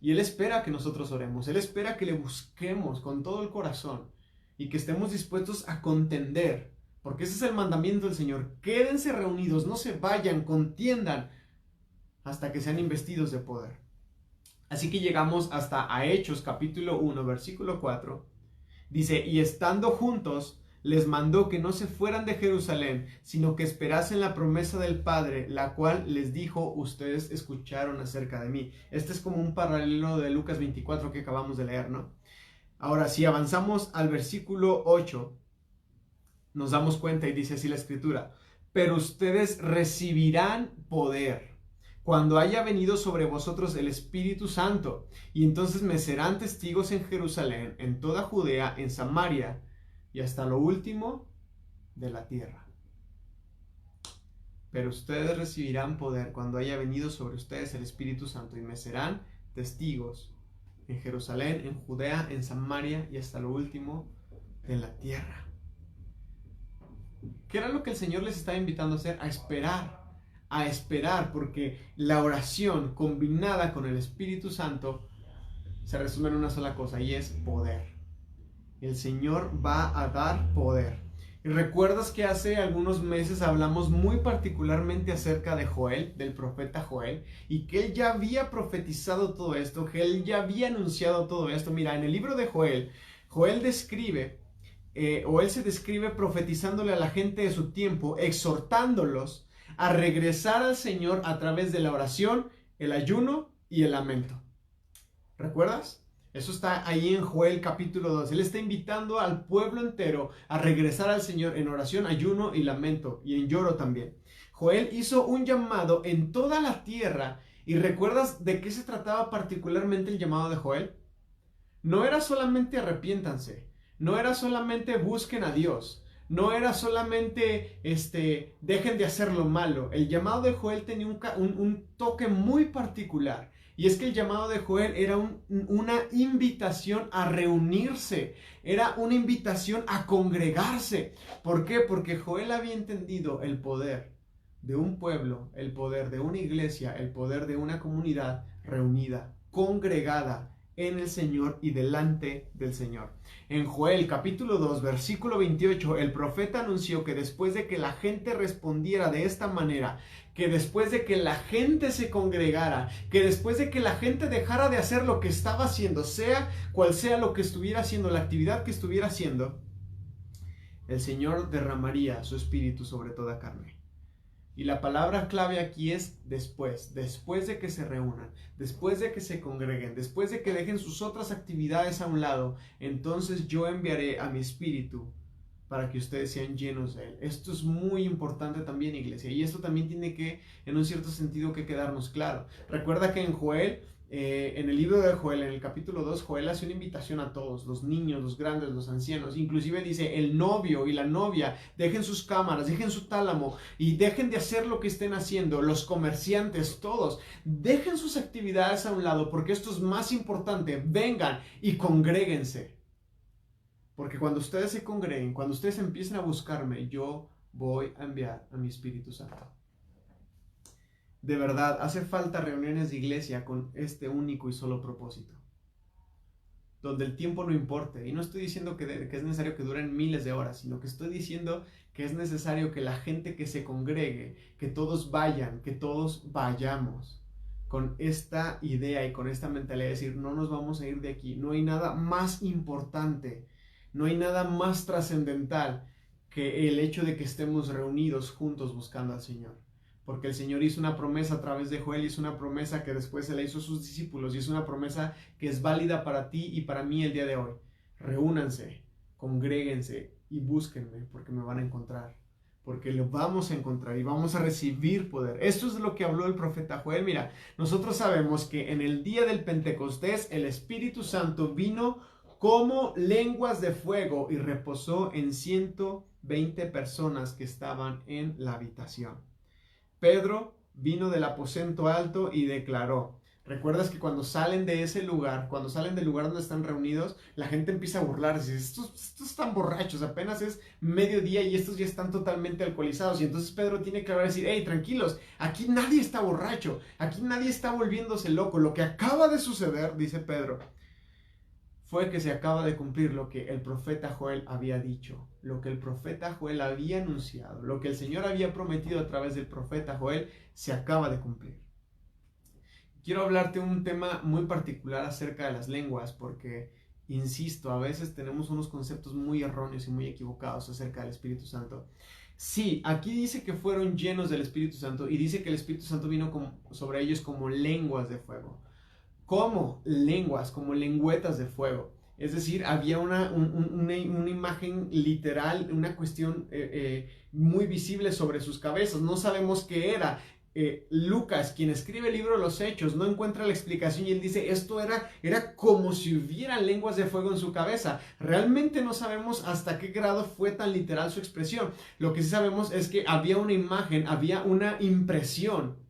Y Él espera que nosotros oremos, Él espera que le busquemos con todo el corazón y que estemos dispuestos a contender, porque ese es el mandamiento del Señor: quédense reunidos, no se vayan, contiendan hasta que sean investidos de poder. Así que llegamos hasta a Hechos capítulo 1, versículo 4. Dice: y estando juntos, les mandó que no se fueran de Jerusalén, sino que esperasen la promesa del Padre, la cual les dijo: ustedes escucharon acerca de mí. Este es como un paralelo de Lucas 24 que acabamos de leer, ¿no? Ahora, si avanzamos al versículo 8, nos damos cuenta y dice así la Escritura: pero ustedes recibirán poder cuando haya venido sobre vosotros el Espíritu Santo, y entonces me serán testigos en Jerusalén, en toda Judea, en Samaria y hasta lo último de la tierra. Pero ustedes recibirán poder cuando haya venido sobre ustedes el Espíritu Santo, y me serán testigos en Jerusalén, en Judea, en Samaria y hasta lo último de la tierra. ¿Qué era lo que el Señor les estaba invitando a hacer? A esperar, porque la oración combinada con el Espíritu Santo se resume en una sola cosa, y es poder. El Señor va a dar poder. Y recuerdas que hace algunos meses hablamos muy particularmente acerca de Joel, del profeta Joel, y que él ya había profetizado todo esto, que él ya había anunciado todo esto. Mira, en el libro de Joel, Joel describe, él se describe profetizándole a la gente de su tiempo, exhortándolos a regresar al Señor a través de la oración, el ayuno y el lamento. ¿Recuerdas? Eso está ahí en Joel capítulo 2. Él está invitando al pueblo entero a regresar al Señor en oración, ayuno y lamento, y en lloro también. Joel hizo un llamado en toda la tierra. ¿Y recuerdas de qué se trataba particularmente el llamado de Joel? No era solamente arrepiéntanse, no era solamente busquen a Dios, no era solamente, dejen de hacer lo malo. El llamado de Joel tenía un toque muy particular. Y es que el llamado de Joel era una invitación a reunirse, era una invitación a congregarse. ¿Por qué? Porque Joel había entendido el poder de un pueblo, el poder de una iglesia, el poder de una comunidad reunida, congregada en el Señor y delante del Señor. En Joel capítulo 2 versículo 28 el profeta anunció que después de que la gente respondiera de esta manera, que después de que la gente se congregara, que después de que la gente dejara de hacer lo que estaba haciendo, sea cual sea lo que estuviera haciendo, la actividad que estuviera haciendo, el Señor derramaría su espíritu sobre toda carne. Y la palabra clave aquí es después de que se reúnan, después de que se congreguen, después de que dejen sus otras actividades a un lado, entonces yo enviaré a mi espíritu para que ustedes sean llenos de él. Esto es muy importante también, iglesia, y esto también tiene que, en un cierto sentido, que quedarnos claro. Recuerda que en Joel, en el libro de Joel, en el capítulo 2, Joel hace una invitación a todos, los niños, los grandes, los ancianos, inclusive dice, el novio y la novia, dejen sus cámaras, dejen su tálamo y dejen de hacer lo que estén haciendo, los comerciantes, todos, dejen sus actividades a un lado, porque esto es más importante, vengan y congréguense, porque cuando ustedes se congreguen, cuando ustedes empiecen a buscarme, yo voy a enviar a mi Espíritu Santo. De verdad, hace falta reuniones de iglesia con este único y solo propósito, donde el tiempo no importe. Y no estoy diciendo que es necesario que duren miles de horas, sino que estoy diciendo que es necesario que la gente que se congregue, que todos vayan, que todos vayamos con esta idea y con esta mentalidad de decir, no nos vamos a ir de aquí. No hay nada más importante, no hay nada más trascendental que el hecho de que estemos reunidos juntos buscando al Señor. Porque el Señor hizo una promesa a través de Joel, hizo una promesa que después se la hizo a sus discípulos y es una promesa que es válida para ti y para mí el día de hoy. Reúnanse, congréguense y búsquenme porque me van a encontrar, porque lo vamos a encontrar y vamos a recibir poder. Esto es lo que habló el profeta Joel. Mira, nosotros sabemos que en el día del Pentecostés el Espíritu Santo vino como lenguas de fuego y reposó en 120 personas que estaban en la habitación. Pedro vino del aposento alto y declaró. ¿Recuerdas que cuando salen de ese lugar, cuando salen del lugar donde están reunidos, la gente empieza a burlarse? Estos están borrachos, apenas es mediodía y estos ya están totalmente alcoholizados. Y entonces Pedro tiene que hablar y decir, hey, tranquilos, aquí nadie está borracho, aquí nadie está volviéndose loco. Lo que acaba de suceder, dice Pedro, fue que se acaba de cumplir lo que el profeta Joel había dicho, lo que el profeta Joel había anunciado, lo que el Señor había prometido a través del profeta Joel, se acaba de cumplir. Quiero hablarte un tema muy particular acerca de las lenguas, porque, insisto, a veces tenemos unos conceptos muy erróneos y muy equivocados acerca del Espíritu Santo. Sí, aquí dice que fueron llenos del Espíritu Santo y dice que el Espíritu Santo vino sobre ellos como lenguas de fuego. Como lenguas, como lengüetas de fuego. Es decir, había una imagen literal, una cuestión muy visible sobre sus cabezas. No sabemos qué era. Lucas, quien escribe el libro de los Hechos, no encuentra la explicación y él dice, esto era como si hubiera lenguas de fuego en su cabeza. Realmente no sabemos hasta qué grado fue tan literal su expresión. Lo que sí sabemos es que había una imagen, había una impresión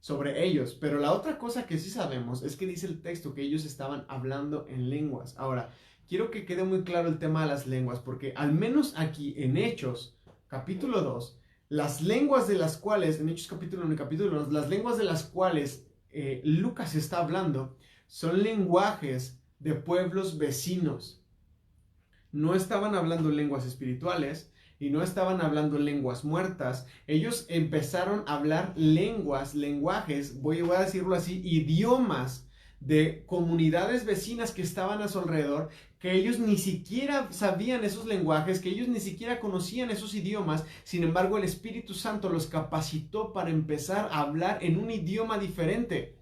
sobre ellos, pero la otra cosa que sí sabemos es que dice el texto que ellos estaban hablando en lenguas. Ahora, quiero que quede muy claro el tema de las lenguas, porque al menos aquí en Hechos, capítulo 2, las lenguas de las cuales, en Hechos capítulo 1 y capítulo 2, las lenguas de las cuales Lucas está hablando, son lenguajes de pueblos vecinos. No estaban hablando lenguas espirituales, y no estaban hablando lenguas muertas. Ellos empezaron a hablar lenguajes, voy a decirlo así, idiomas de comunidades vecinas que estaban a su alrededor, que ellos ni siquiera sabían esos lenguajes, que ellos ni siquiera conocían esos idiomas. Sin embargo, el Espíritu Santo los capacitó para empezar a hablar en un idioma diferente.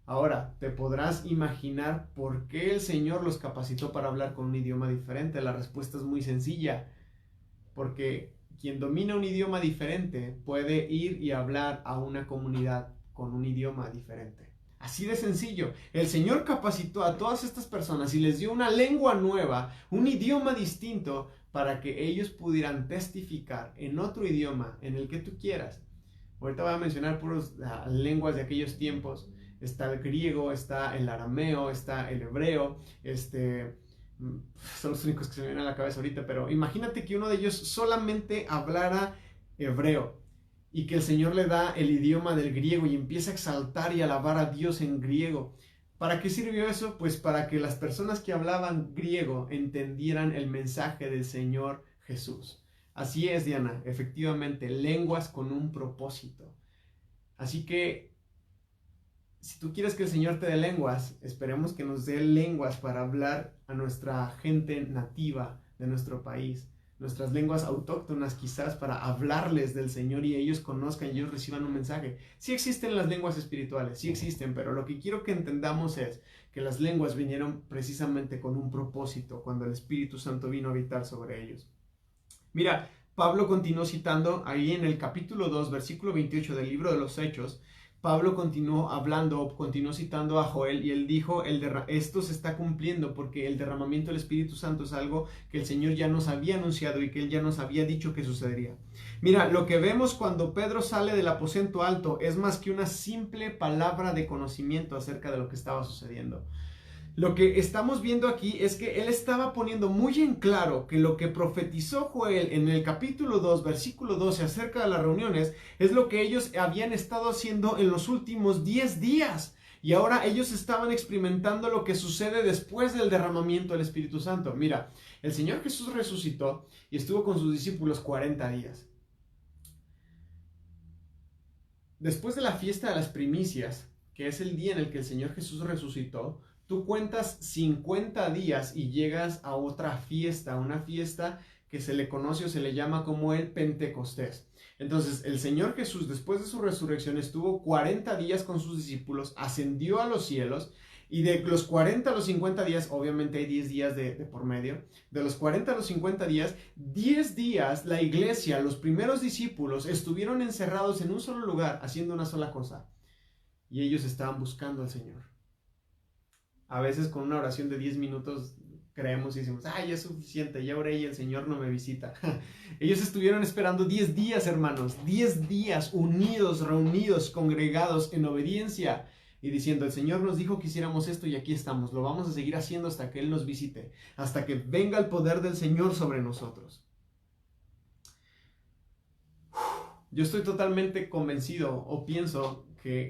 Ahora, te podrás imaginar por qué el Señor los capacitó para hablar con un idioma diferente. La respuesta es muy sencilla. Porque quien domina un idioma diferente puede ir y hablar a una comunidad con un idioma diferente. Así de sencillo. El Señor capacitó a todas estas personas y les dio una lengua nueva, un idioma distinto, para que ellos pudieran testificar en otro idioma, en el que tú quieras. Ahorita voy a mencionar puras lenguas de aquellos tiempos. Está el griego, está el arameo, está el hebreo, son los únicos que se me vienen a la cabeza ahorita, pero imagínate que uno de ellos solamente hablara hebreo y que el Señor le da el idioma del griego y empieza a exaltar y alabar a Dios en griego. ¿Para qué sirvió eso? Pues para que las personas que hablaban griego entendieran el mensaje del Señor Jesús. Así es, Diana, efectivamente, lenguas con un propósito. Así que, si tú quieres que el Señor te dé lenguas, esperemos que nos dé lenguas para hablar a nuestra gente nativa de nuestro país, nuestras lenguas autóctonas quizás, para hablarles del Señor y ellos conozcan y ellos reciban un mensaje. Sí existen las lenguas espirituales, sí existen, pero lo que quiero que entendamos es que las lenguas vinieron precisamente con un propósito cuando el Espíritu Santo vino a habitar sobre ellos. Mira, Pablo continuó citando ahí en el capítulo 2, versículo 28 del libro de los Hechos. Pablo continuó citando a Joel y él dijo, esto se está cumpliendo porque el derramamiento del Espíritu Santo es algo que el Señor ya nos había anunciado y que Él ya nos había dicho que sucedería. Mira, lo que vemos cuando Pedro sale del aposento alto es más que una simple palabra de conocimiento acerca de lo que estaba sucediendo. Lo que estamos viendo aquí es que él estaba poniendo muy en claro que lo que profetizó Joel en el capítulo 2, versículo 12 acerca de las reuniones es lo que ellos habían estado haciendo en los últimos 10 días. Y ahora ellos estaban experimentando lo que sucede después del derramamiento del Espíritu Santo. Mira, el Señor Jesús resucitó y estuvo con sus discípulos 40 días. Después de la fiesta de las primicias, que es el día en el que el Señor Jesús resucitó, tú cuentas 50 días y llegas a otra fiesta, una fiesta que se le conoce o se le llama como el Pentecostés. Entonces, el Señor Jesús, después de su resurrección, estuvo 40 días con sus discípulos, ascendió a los cielos, y de los 40 a los 50 días, obviamente hay 10 días de por medio, de los 40 a los 50 días, 10 días la iglesia, los primeros discípulos, estuvieron encerrados en un solo lugar, haciendo una sola cosa, y ellos estaban buscando al Señor. A veces con una oración de 10 minutos creemos y decimos, ay, es suficiente, ya oré y el Señor no me visita. Ellos estuvieron esperando 10 días, hermanos, 10 días unidos, reunidos, congregados en obediencia y diciendo, el Señor nos dijo que hiciéramos esto y aquí estamos, lo vamos a seguir haciendo hasta que Él nos visite, hasta que venga el poder del Señor sobre nosotros. Yo estoy totalmente convencido o pienso que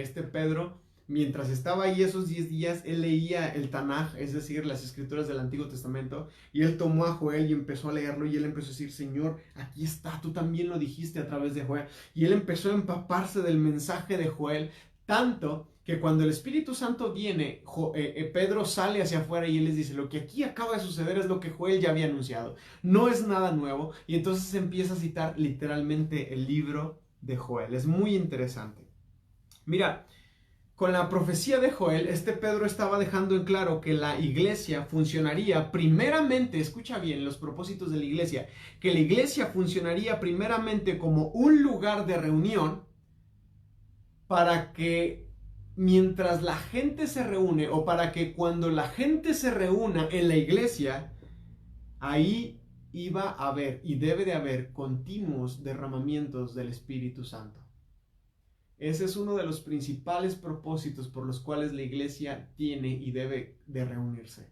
este Pedro, mientras estaba ahí esos 10 días, él leía el Tanaj, es decir, las escrituras del Antiguo Testamento, y él tomó a Joel y empezó a leerlo, y él empezó a decir, Señor, aquí está, tú también lo dijiste a través de Joel, y él empezó a empaparse del mensaje de Joel, tanto que cuando el Espíritu Santo viene, Pedro sale hacia afuera y él les dice, lo que aquí acaba de suceder es lo que Joel ya había anunciado, no es nada nuevo, y entonces empieza a citar literalmente el libro de Joel. Es muy interesante. Mira, con la profecía de Joel, Pedro estaba dejando en claro que la iglesia funcionaría primeramente, escucha bien los propósitos de la iglesia, que la iglesia funcionaría primeramente como un lugar de reunión para que mientras la gente se reúne o para que cuando la gente se reúna en la iglesia, ahí iba a haber y debe de haber continuos derramamientos del Espíritu Santo. Ese es uno de los principales propósitos por los cuales la iglesia tiene y debe de reunirse.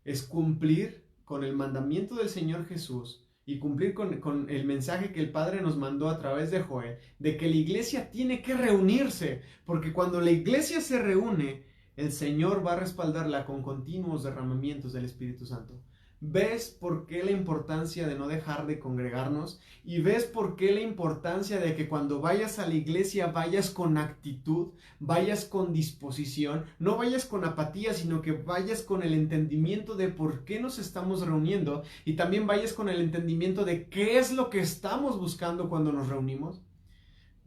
Es cumplir con el mandamiento del Señor Jesús y cumplir con el mensaje que el Padre nos mandó a través de Joel, de que la iglesia tiene que reunirse, porque cuando la iglesia se reúne, el Señor va a respaldarla con continuos derramamientos del Espíritu Santo. ¿Ves por qué la importancia de no dejar de congregarnos? ¿Y ves por qué la importancia de que cuando vayas a la iglesia vayas con actitud, vayas con disposición, no vayas con apatía, sino que vayas con el entendimiento de por qué nos estamos reuniendo y también vayas con el entendimiento de qué es lo que estamos buscando cuando nos reunimos?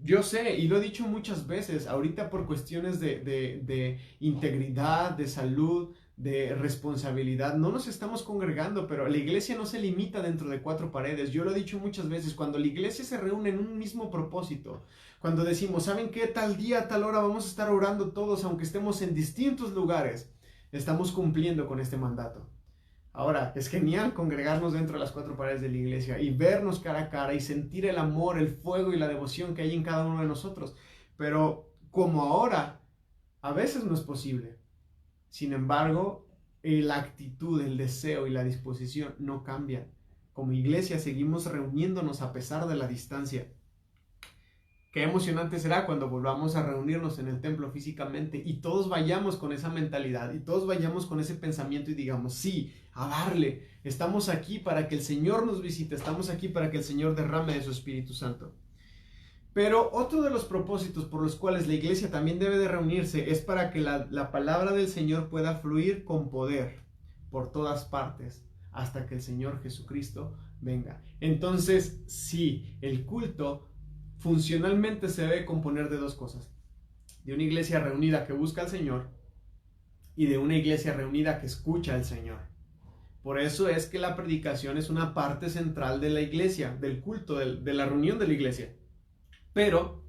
Yo sé, y lo he dicho muchas veces, ahorita por cuestiones de integridad, de salud, de responsabilidad, no nos estamos congregando, pero la iglesia no se limita dentro de 4 paredes. Yo lo he dicho muchas veces, cuando la iglesia se reúne en un mismo propósito, cuando decimos, ¿saben qué? Tal día, tal hora vamos a estar orando todos, aunque estemos en distintos lugares, estamos cumpliendo con este mandato. Ahora, es genial congregarnos dentro de las cuatro paredes de la iglesia y vernos cara a cara y sentir el amor, el fuego y la devoción que hay en cada uno de nosotros. Pero como ahora, a veces no es posible. Sin embargo, la actitud, el deseo y la disposición no cambian. Como iglesia seguimos reuniéndonos a pesar de la distancia. Qué emocionante será cuando volvamos a reunirnos en el templo físicamente y todos vayamos con esa mentalidad y todos vayamos con ese pensamiento y digamos, sí, a darle, estamos aquí para que el Señor nos visite, estamos aquí para que el Señor derrame de su Espíritu Santo. Pero otro de los propósitos por los cuales la iglesia también debe de reunirse es para que la palabra del Señor pueda fluir con poder por todas partes hasta que el Señor Jesucristo venga. Entonces, sí, el culto funcionalmente se debe componer de dos cosas: de una iglesia reunida que busca al Señor y de una iglesia reunida que escucha al Señor. Por eso es que la predicación es una parte central de la iglesia, del culto, de la reunión de la iglesia. Pero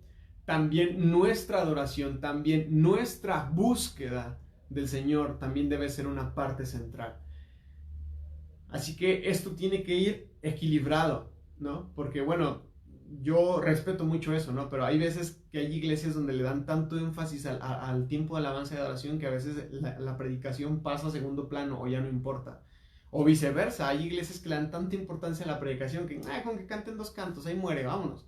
también nuestra adoración, también nuestra búsqueda del Señor también debe ser una parte central. Así que esto tiene que ir equilibrado, ¿no? Porque bueno, yo respeto mucho eso, ¿no? Pero hay veces que hay iglesias donde le dan tanto énfasis al tiempo de alabanza y adoración que a veces la predicación pasa a segundo plano o ya no importa. O viceversa, hay iglesias que le dan tanta importancia a la predicación que con que canten dos cantos, ahí muere, vámonos.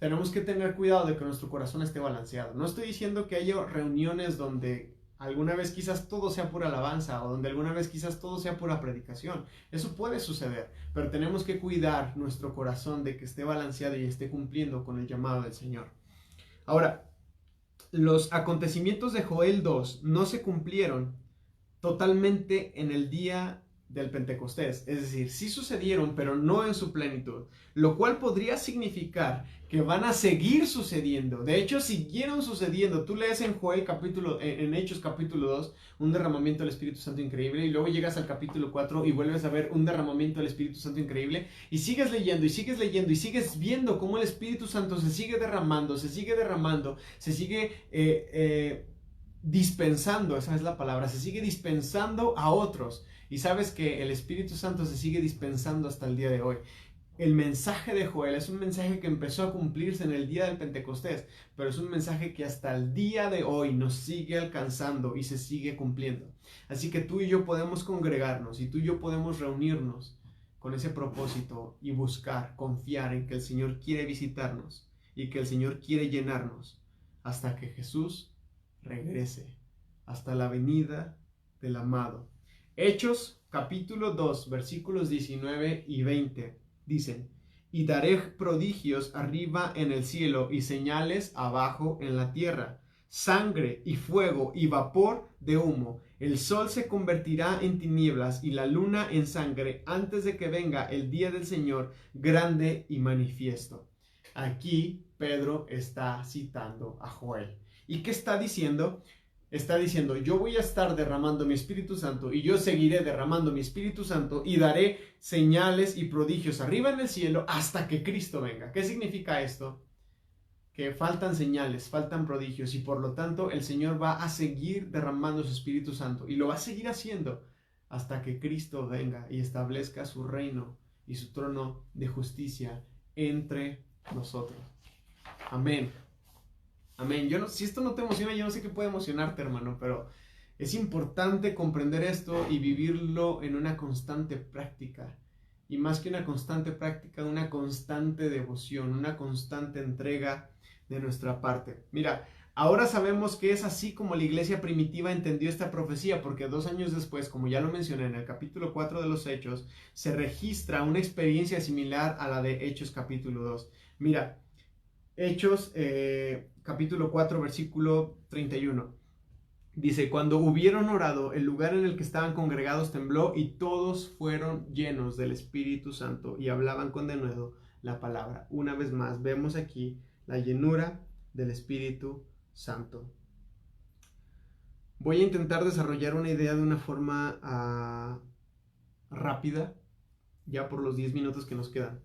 Tenemos que tener cuidado de que nuestro corazón esté balanceado. No estoy diciendo que haya reuniones donde alguna vez quizás todo sea pura alabanza o donde alguna vez quizás todo sea pura predicación. Eso puede suceder, pero tenemos que cuidar nuestro corazón de que esté balanceado y esté cumpliendo con el llamado del Señor. Ahora, los acontecimientos de Joel 2 no se cumplieron totalmente en el día del Pentecostés, es decir, sí sucedieron, pero no en su plenitud, lo cual podría significar que van a seguir sucediendo. De hecho, siguieron sucediendo. Tú lees en Joel en Hechos capítulo 2, un derramamiento del Espíritu Santo increíble, y luego llegas al capítulo 4 y vuelves a ver un derramamiento del Espíritu Santo increíble, y sigues leyendo y sigues leyendo y sigues viendo cómo el Espíritu Santo se sigue derramando, se sigue dispensando, esa es la palabra, se sigue dispensando a otros. Y sabes que el Espíritu Santo se sigue dispensando hasta el día de hoy. El mensaje de Joel es un mensaje que empezó a cumplirse en el día del Pentecostés, pero es un mensaje que hasta el día de hoy nos sigue alcanzando y se sigue cumpliendo. Así que tú y yo podemos congregarnos y tú y yo podemos reunirnos con ese propósito y buscar, confiar en que el Señor quiere visitarnos y que el Señor quiere llenarnos hasta que Jesús regrese, hasta la venida del amado. Hechos capítulo 2 versículos 19 y 20 dicen: y daré prodigios arriba en el cielo y señales abajo en la tierra, sangre y fuego y vapor de humo. El sol se convertirá en tinieblas y la luna en sangre antes de que venga el día del Señor grande y manifiesto. Aquí Pedro está citando a Joel. ¿Y qué está diciendo? Está diciendo: yo voy a estar derramando mi Espíritu Santo y yo seguiré derramando mi Espíritu Santo y daré señales y prodigios arriba en el cielo hasta que Cristo venga. ¿Qué significa esto? Que faltan señales, faltan prodigios y por lo tanto el Señor va a seguir derramando su Espíritu Santo y lo va a seguir haciendo hasta que Cristo venga y establezca su reino y su trono de justicia entre nosotros. Amén. Amén. Si esto no te emociona, yo no sé qué puede emocionarte, hermano, pero es importante comprender esto y vivirlo en una constante práctica. Y más que una constante práctica, una constante devoción, una constante entrega de nuestra parte. Mira, ahora sabemos que es así como la iglesia primitiva entendió esta profecía, porque 2 años después, como ya lo mencioné en el capítulo 4 de los Hechos, se registra una experiencia similar a la de Hechos capítulo 2. Mira, Hechos capítulo 4 versículo 31 dice: cuando hubieron orado, el lugar en el que estaban congregados tembló y todos fueron llenos del Espíritu Santo y hablaban con denuedo la palabra. Una vez más vemos aquí la llenura del Espíritu Santo. Voy a intentar desarrollar una idea de una forma rápida, ya por los 10 minutos que nos quedan.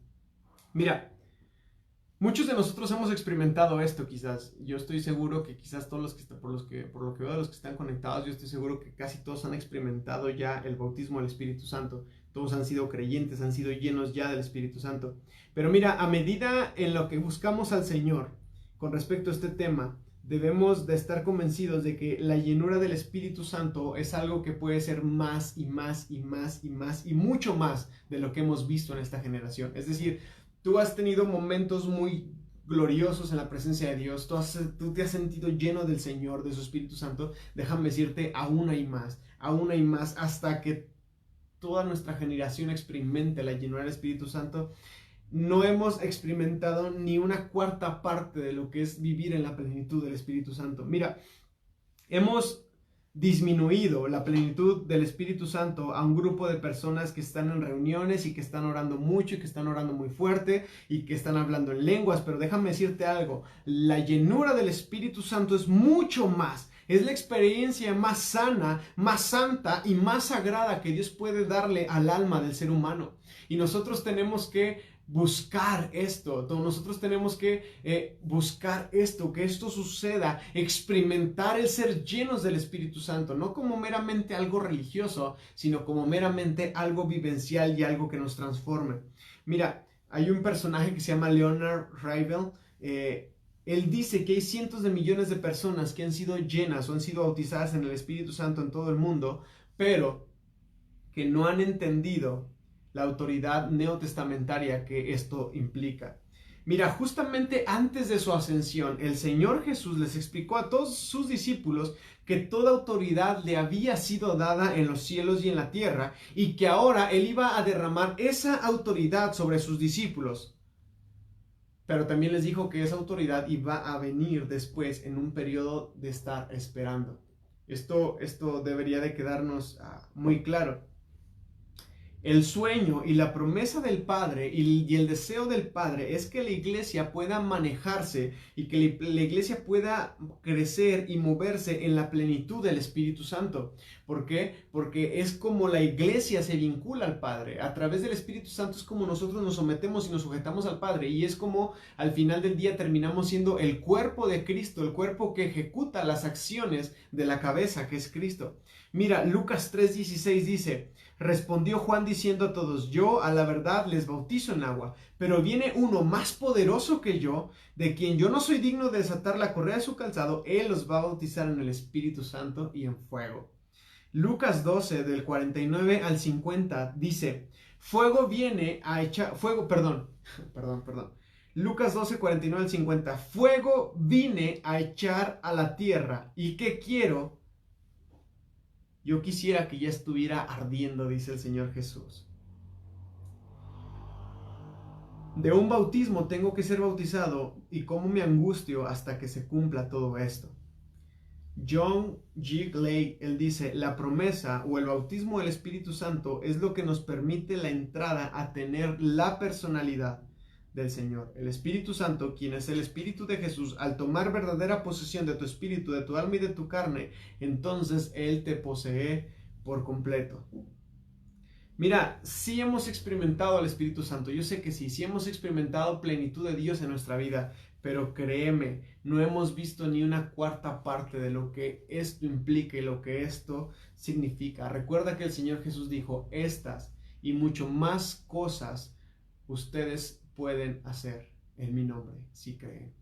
Mira, Muchos de nosotros hemos experimentado esto, quizás. Yo estoy seguro que quizás todos los que por lo que veo de los que están conectados, yo estoy seguro que casi todos han experimentado ya el bautismo del Espíritu Santo. Todos han sido creyentes, han sido llenos ya del Espíritu Santo. Pero mira, a medida en lo que buscamos al Señor con respecto a este tema, debemos de estar convencidos de que la llenura del Espíritu Santo es algo que puede ser más y más y más y más y mucho más de lo que hemos visto en esta generación. Es decir, tú has tenido momentos muy gloriosos en la presencia de Dios, tú te has sentido lleno del Señor, de su Espíritu Santo. Déjame decirte, aún hay más, hasta que toda nuestra generación experimente la llenura del Espíritu Santo. No hemos experimentado ni una cuarta parte de lo que es vivir en la plenitud del Espíritu Santo. Mira, hemos disminuido la plenitud del Espíritu Santo a un grupo de personas que están en reuniones y que están orando mucho y que están orando muy fuerte y que están hablando en lenguas, pero déjame decirte algo, la llenura del Espíritu Santo es mucho más, es la experiencia más sana, más santa y más sagrada que Dios puede darle al alma del ser humano. Y nosotros tenemos que buscar esto, nosotros tenemos que buscar esto, que esto suceda, experimentar el ser llenos del Espíritu Santo, no como meramente algo religioso, sino como meramente algo vivencial y algo que nos transforme. Mira, hay un personaje que se llama Leonard Ravel. Él dice que hay cientos de millones de personas que han sido llenas o han sido bautizadas en el Espíritu Santo en todo el mundo, pero que no han entendido la autoridad neotestamentaria que esto implica. Mira, justamente antes de su ascensión, el Señor Jesús les explicó a todos sus discípulos que toda autoridad le había sido dada en los cielos y en la tierra, y que ahora Él iba a derramar esa autoridad sobre sus discípulos. Pero también les dijo que esa autoridad iba a venir después en un periodo de estar esperando. Esto debería de quedarnos muy claro. El sueño y la promesa del Padre y el deseo del Padre es que la iglesia pueda manejarse y que la iglesia pueda crecer y moverse en la plenitud del Espíritu Santo. ¿Por qué? Porque es como la iglesia se vincula al Padre. A través del Espíritu Santo es como nosotros nos sometemos y nos sujetamos al Padre. Y es como al final del día terminamos siendo el cuerpo de Cristo, el cuerpo que ejecuta las acciones de la cabeza, que es Cristo. Mira, Lucas 3:16 dice: respondió Juan diciendo a todos: yo a la verdad les bautizo en agua, pero viene uno más poderoso que yo, de quien yo no soy digno de desatar la correa de su calzado. Él los va a bautizar en el Espíritu Santo y en fuego. Lucas 12 del 49 al 50 dice: Lucas 12, 49 al 50. Fuego vine a echar a la tierra. ¿Y qué quiero? Yo quisiera que ya estuviera ardiendo, dice el Señor Jesús. De un bautismo tengo que ser bautizado, y cómo me angustio hasta que se cumpla todo esto. John G. Clay, él dice: la promesa o el bautismo del Espíritu Santo es lo que nos permite la entrada a tener la personalidad del Señor. El Espíritu Santo, quien es el Espíritu de Jesús, al tomar verdadera posesión de tu espíritu, de tu alma y de tu carne, entonces Él te posee por completo. Mira, sí hemos experimentado al Espíritu Santo, yo sé que sí hemos experimentado plenitud de Dios en nuestra vida, pero créeme, no hemos visto ni una cuarta parte de lo que esto implica y lo que esto significa. Recuerda que el Señor Jesús dijo: estas y mucho más cosas ustedes pueden hacer en mi nombre, si creen.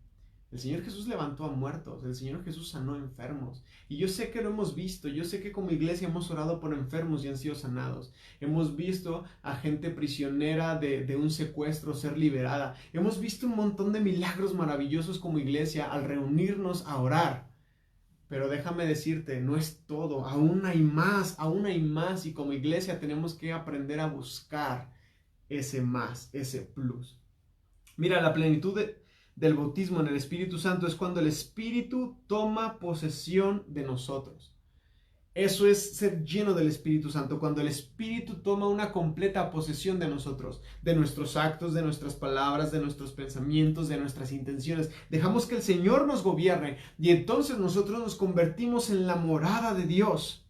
El Señor Jesús levantó a muertos, el Señor Jesús sanó enfermos. Y yo sé que lo hemos visto, yo sé que como iglesia hemos orado por enfermos y han sido sanados. Hemos visto a gente prisionera de un secuestro ser liberada. Hemos visto un montón de milagros maravillosos como iglesia al reunirnos a orar. Pero déjame decirte, no es todo, aún hay más, y como iglesia tenemos que aprender a buscar ese más, ese plus. Mira, la plenitud del bautismo en el Espíritu Santo es cuando el Espíritu toma posesión de nosotros. Eso es ser lleno del Espíritu Santo, cuando el Espíritu toma una completa posesión de nosotros, de nuestros actos, de nuestras palabras, de nuestros pensamientos, de nuestras intenciones. Dejamos que el Señor nos gobierne y entonces nosotros nos convertimos en la morada de Dios.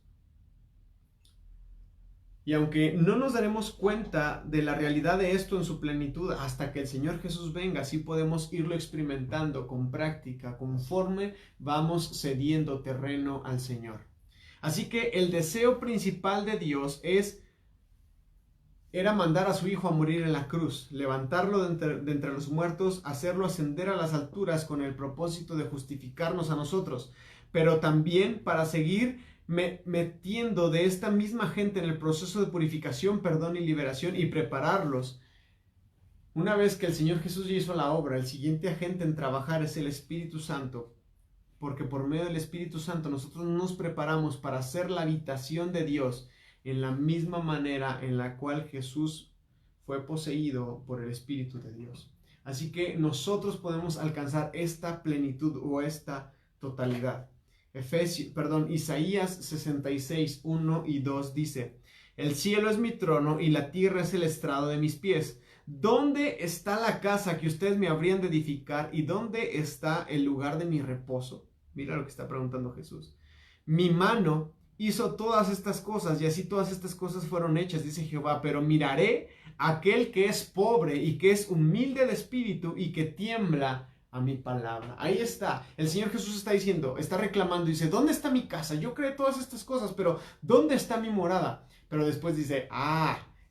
Y aunque no nos daremos cuenta de la realidad de esto en su plenitud hasta que el Señor Jesús venga, sí podemos irlo experimentando con práctica, conforme vamos cediendo terreno al Señor. Así que el deseo principal de Dios era mandar a su Hijo a morir en la cruz, levantarlo de entre los muertos, hacerlo ascender a las alturas con el propósito de justificarnos a nosotros, pero también para seguir metiendo de esta misma gente en el proceso de purificación, perdón y liberación y prepararlos. Una vez que el Señor Jesús ya hizo la obra, el siguiente agente en trabajar es el Espíritu Santo, porque por medio del Espíritu Santo nosotros nos preparamos para hacer la habitación de Dios en la misma manera en la cual Jesús fue poseído por el Espíritu de Dios. Así que nosotros podemos alcanzar esta plenitud o esta totalidad. Isaías 66, 1 y 2 dice: el cielo es mi trono y la tierra es el estrado de mis pies. ¿Dónde está la casa que ustedes me habrían de edificar y dónde está el lugar de mi reposo? Mira lo que está preguntando Jesús. Mi mano hizo todas estas cosas y así todas estas cosas fueron hechas, dice Jehová, pero miraré a aquel que es pobre y que es humilde de espíritu y que tiembla a mi palabra. Ahí está, el Señor Jesús está diciendo, está reclamando, dice, ¿dónde está mi casa? Yo creé todas estas cosas, pero ¿dónde está mi morada? Pero después dice,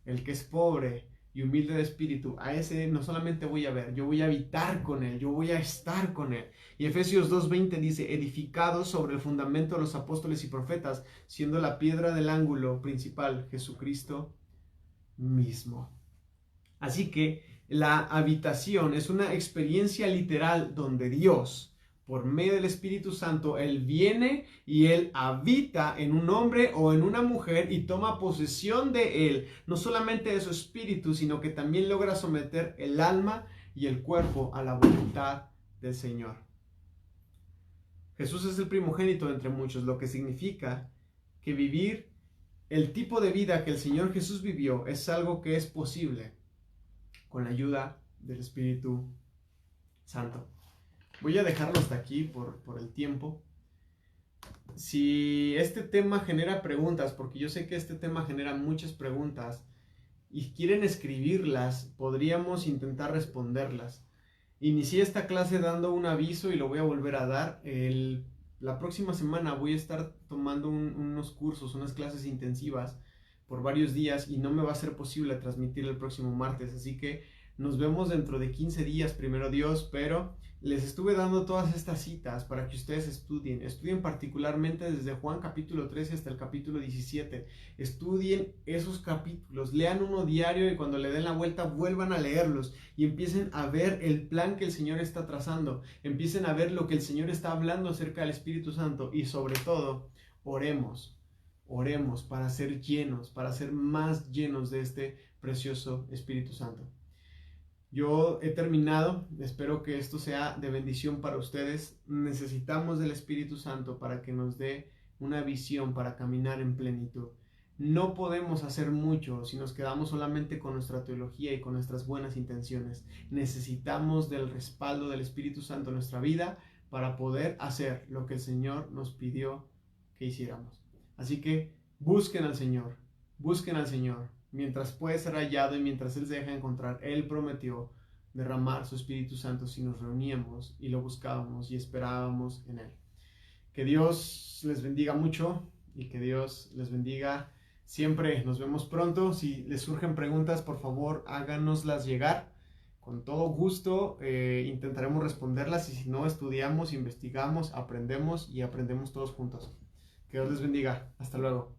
el que es pobre y humilde de espíritu, a ese no solamente voy a ver, yo voy a habitar con él, yo voy a estar con él. Y Efesios 2:20 dice, edificados sobre el fundamento de los apóstoles y profetas, siendo la piedra del ángulo principal Jesucristo mismo. Así que la habitación es una experiencia literal donde Dios, por medio del Espíritu Santo, Él viene y Él habita en un hombre o en una mujer y toma posesión de Él, no solamente de su espíritu, sino que también logra someter el alma y el cuerpo a la voluntad del Señor. Jesús es el primogénito entre muchos, lo que significa que vivir el tipo de vida que el Señor Jesús vivió es algo que es posible con la ayuda del Espíritu Santo. Voy a dejarlo hasta aquí por el tiempo. Si este tema genera preguntas, porque yo sé que este tema genera muchas preguntas, y quieren escribirlas, podríamos intentar responderlas. Inicié esta clase dando un aviso y lo voy a volver a dar. La próxima semana voy a estar tomando unos cursos, unas clases intensivas por varios días y no me va a ser posible transmitir el próximo martes. Así que nos vemos dentro de 15 días, primero Dios, pero les estuve dando todas estas citas para que ustedes estudien particularmente desde Juan capítulo 13 hasta el capítulo 17, estudien esos capítulos, lean uno diario y cuando le den la vuelta vuelvan a leerlos y empiecen a ver el plan que el Señor está trazando, empiecen a ver lo que el Señor está hablando acerca del Espíritu Santo y sobre todo, oremos para ser llenos, para ser más llenos de este precioso Espíritu Santo. Yo he terminado, espero que esto sea de bendición para ustedes. Necesitamos del Espíritu Santo para que nos dé una visión para caminar en plenitud. No podemos hacer mucho si nos quedamos solamente con nuestra teología y con nuestras buenas intenciones. Necesitamos del respaldo del Espíritu Santo en nuestra vida para poder hacer lo que el Señor nos pidió que hiciéramos. Así que busquen al Señor, mientras puede ser hallado y mientras Él se deja encontrar. Él prometió derramar su Espíritu Santo si nos reuníamos y lo buscábamos y esperábamos en Él. Que Dios les bendiga mucho y que Dios les bendiga siempre. Nos vemos pronto. Si les surgen preguntas, por favor, háganoslas llegar. Con todo gusto intentaremos responderlas y si no, estudiamos, investigamos, aprendemos y aprendemos todos juntos. Que Dios les bendiga. Hasta luego.